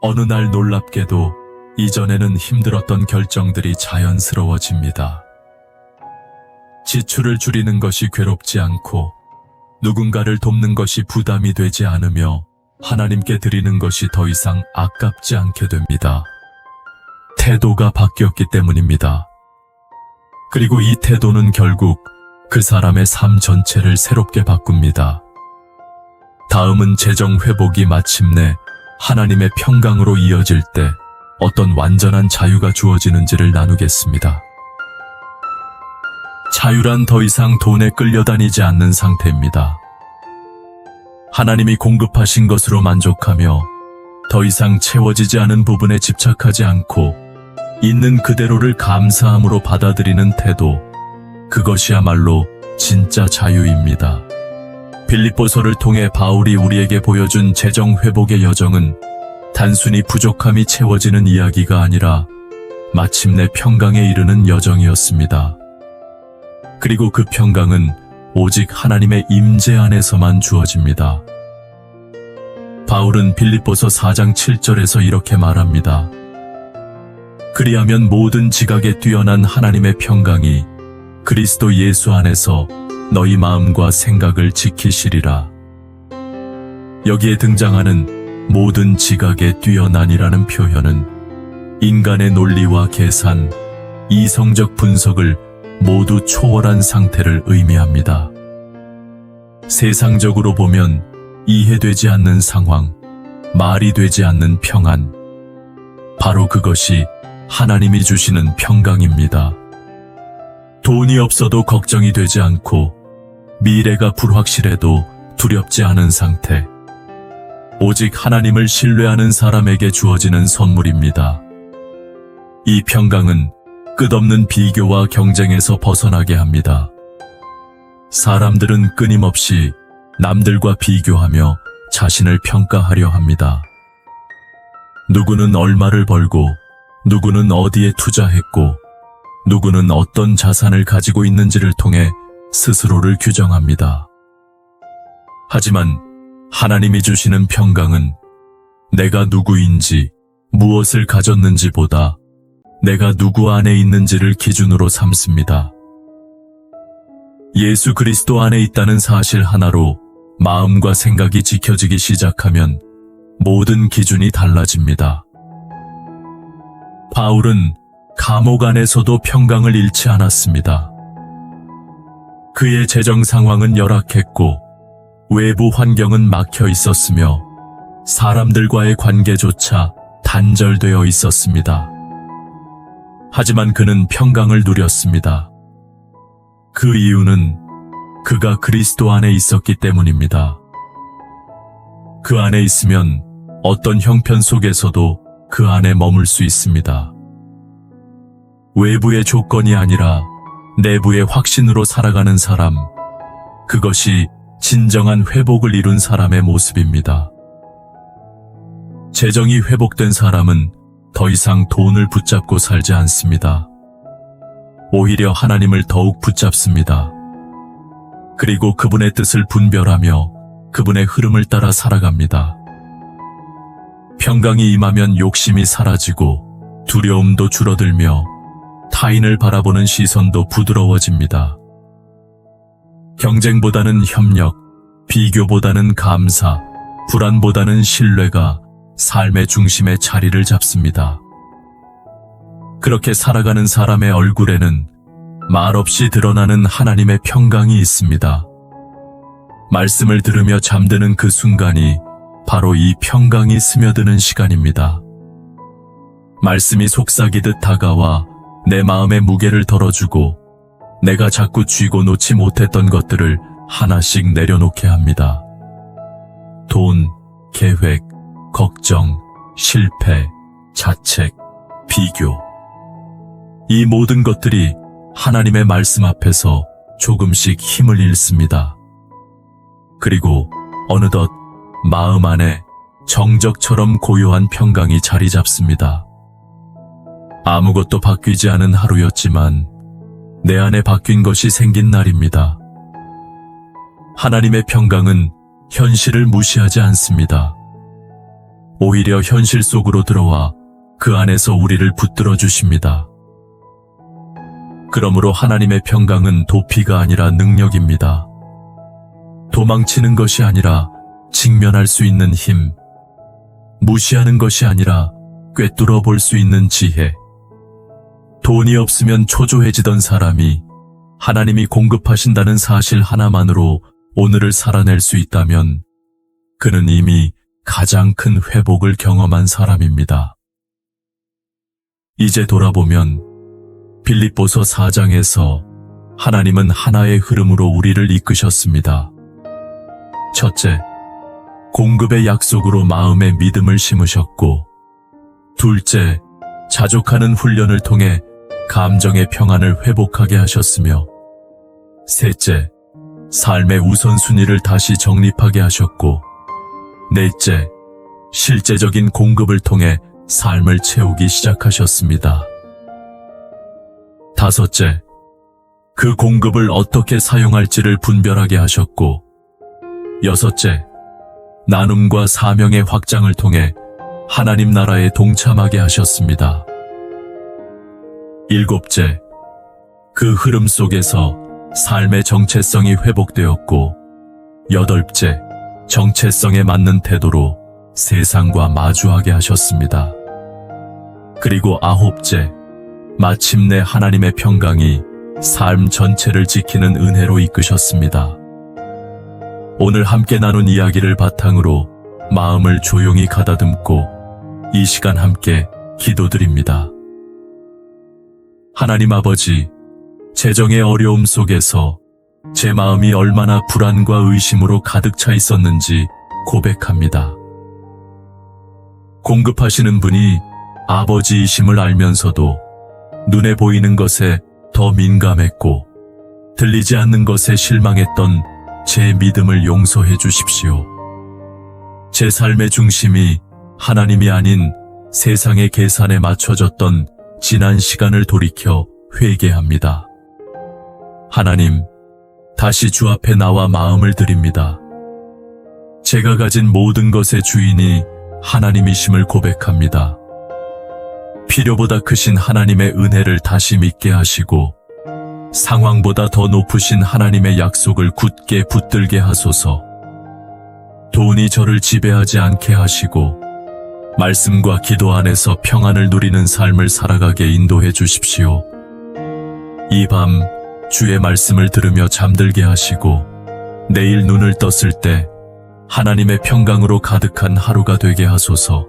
어느 날 놀랍게도 이전에는 힘들었던 결정들이 자연스러워집니다. 지출을 줄이는 것이 괴롭지 않고 누군가를 돕는 것이 부담이 되지 않으며 하나님께 드리는 것이 더 이상 아깝지 않게 됩니다. 태도가 바뀌었기 때문입니다. 그리고 이 태도는 결국 그 사람의 삶 전체를 새롭게 바꿉니다. 다음은 재정 회복이 마침내 하나님의 평강으로 이어질 때 어떤 완전한 자유가 주어지는지를 나누겠습니다. 자유란 더 이상 돈에 끌려다니지 않는 상태입니다. 하나님이 공급하신 것으로 만족하며 더 이상 채워지지 않은 부분에 집착하지 않고 있는 그대로를 감사함으로 받아들이는 태도, 그것이야말로 진짜 자유입니다. 빌립보서를 통해 바울이 우리에게 보여준 재정 회복의 여정은 단순히 부족함이 채워지는 이야기가 아니라 마침내 평강에 이르는 여정이었습니다. 그리고 그 평강은 오직 하나님의 임재 안에서만 주어집니다. 바울은 빌립보서 4장 7절에서 이렇게 말합니다. 그리하면 모든 지각에 뛰어난 하나님의 평강이 그리스도 예수 안에서 너희 마음과 생각을 지키시리라. 여기에 등장하는 모든 지각에 뛰어난이라는 표현은 인간의 논리와 계산, 이성적 분석을 모두 초월한 상태를 의미합니다. 세상적으로 보면 이해되지 않는 상황, 말이 되지 않는 평안, 바로 그것이 하나님이 주시는 평강입니다. 돈이 없어도 걱정이 되지 않고 미래가 불확실해도 두렵지 않은 상태, 오직 하나님을 신뢰하는 사람에게 주어지는 선물입니다. 이 평강은 끝없는 비교와 경쟁에서 벗어나게 합니다. 사람들은 끊임없이 남들과 비교하며 자신을 평가하려 합니다. 누구는 얼마를 벌고, 누구는 어디에 투자했고, 누구는 어떤 자산을 가지고 있는지를 통해 스스로를 규정합니다. 하지만 하나님이 주시는 평강은 내가 누구인지, 무엇을 가졌는지보다 내가 누구 안에 있는지를 기준으로 삼습니다. 예수 그리스도 안에 있다는 사실 하나로 마음과 생각이 지켜지기 시작하면 모든 기준이 달라집니다. 바울은 감옥 안에서도 평강을 잃지 않았습니다. 그의 재정 상황은 열악했고 외부 환경은 막혀 있었으며 사람들과의 관계조차 단절되어 있었습니다. 하지만 그는 평강을 누렸습니다. 그 이유는 그가 그리스도 안에 있었기 때문입니다. 그 안에 있으면 어떤 형편 속에서도 그 안에 머물 수 있습니다. 외부의 조건이 아니라 내부의 확신으로 살아가는 사람, 그것이 진정한 회복을 이룬 사람의 모습입니다. 재정이 회복된 사람은 더 이상 돈을 붙잡고 살지 않습니다. 오히려 하나님을 더욱 붙잡습니다. 그리고 그분의 뜻을 분별하며 그분의 흐름을 따라 살아갑니다. 평강이 임하면 욕심이 사라지고 두려움도 줄어들며 타인을 바라보는 시선도 부드러워집니다. 경쟁보다는 협력, 비교보다는 감사, 불안보다는 신뢰가 삶의 중심에 자리를 잡습니다. 그렇게 살아가는 사람의 얼굴에는 말없이 드러나는 하나님의 평강이 있습니다. 말씀을 들으며 잠드는 그 순간이 바로 이 평강이 스며드는 시간입니다. 말씀이 속삭이듯 다가와 내 마음의 무게를 덜어주고 내가 자꾸 쥐고 놓지 못했던 것들을 하나씩 내려놓게 합니다. 돈, 계획, 걱정, 실패, 자책, 비교. 이 모든 것들이 하나님의 말씀 앞에서 조금씩 힘을 잃습니다. 그리고 어느덧 마음 안에 정적처럼 고요한 평강이 자리 잡습니다. 아무것도 바뀌지 않은 하루였지만 내 안에 바뀐 것이 생긴 날입니다. 하나님의 평강은 현실을 무시하지 않습니다. 오히려 현실 속으로 들어와 그 안에서 우리를 붙들어 주십니다. 그러므로 하나님의 평강은 도피가 아니라 능력입니다. 도망치는 것이 아니라 직면할 수 있는 힘, 무시하는 것이 아니라 꿰뚫어 볼 수 있는 지혜. 돈이 없으면 초조해지던 사람이 하나님이 공급하신다는 사실 하나만으로 오늘을 살아낼 수 있다면 그는 이미 가장 큰 회복을 경험한 사람입니다. 이제 돌아보면 빌립보서 4장에서 하나님은 하나의 흐름으로 우리를 이끄셨습니다. 첫째, 공급의 약속으로 마음에 믿음을 심으셨고, 둘째, 자족하는 훈련을 통해 감정의 평안을 회복하게 하셨으며, 셋째, 삶의 우선순위를 다시 정립하게 하셨고, 넷째, 실제적인 공급을 통해 삶을 채우기 시작하셨습니다. 다섯째, 그 공급을 어떻게 사용할지를 분별하게 하셨고, 여섯째, 나눔과 사명의 확장을 통해 하나님 나라에 동참하게 하셨습니다. 일곱째, 그 흐름 속에서 삶의 정체성이 회복되었고, 여덟째, 정체성에 맞는 태도로 세상과 마주하게 하셨습니다. 그리고 아홉째, 마침내 하나님의 평강이 삶 전체를 지키는 은혜로 이끄셨습니다. 오늘 함께 나눈 이야기를 바탕으로 마음을 조용히 가다듬고 이 시간 함께 기도드립니다. 하나님 아버지, 재정의 어려움 속에서 제 마음이 얼마나 불안과 의심으로 가득 차 있었는지 고백합니다. 공급하시는 분이 아버지이심을 알면서도 눈에 보이는 것에 더 민감했고 들리지 않는 것에 실망했던 제 믿음을 용서해 주십시오. 제 삶의 중심이 하나님이 아닌 세상의 계산에 맞춰졌던 지난 시간을 돌이켜 회개합니다. 하나님, 다시 주 앞에 나와 마음을 드립니다. 제가 가진 모든 것의 주인이 하나님이심을 고백합니다. 필요보다 크신 하나님의 은혜를 다시 믿게 하시고 상황보다 더 높으신 하나님의 약속을 굳게 붙들게 하소서. 돈이 저를 지배하지 않게 하시고 말씀과 기도 안에서 평안을 누리는 삶을 살아가게 인도해 주십시오. 이 밤 주의 말씀을 들으며 잠들게 하시고 내일 눈을 떴을 때 하나님의 평강으로 가득한 하루가 되게 하소서.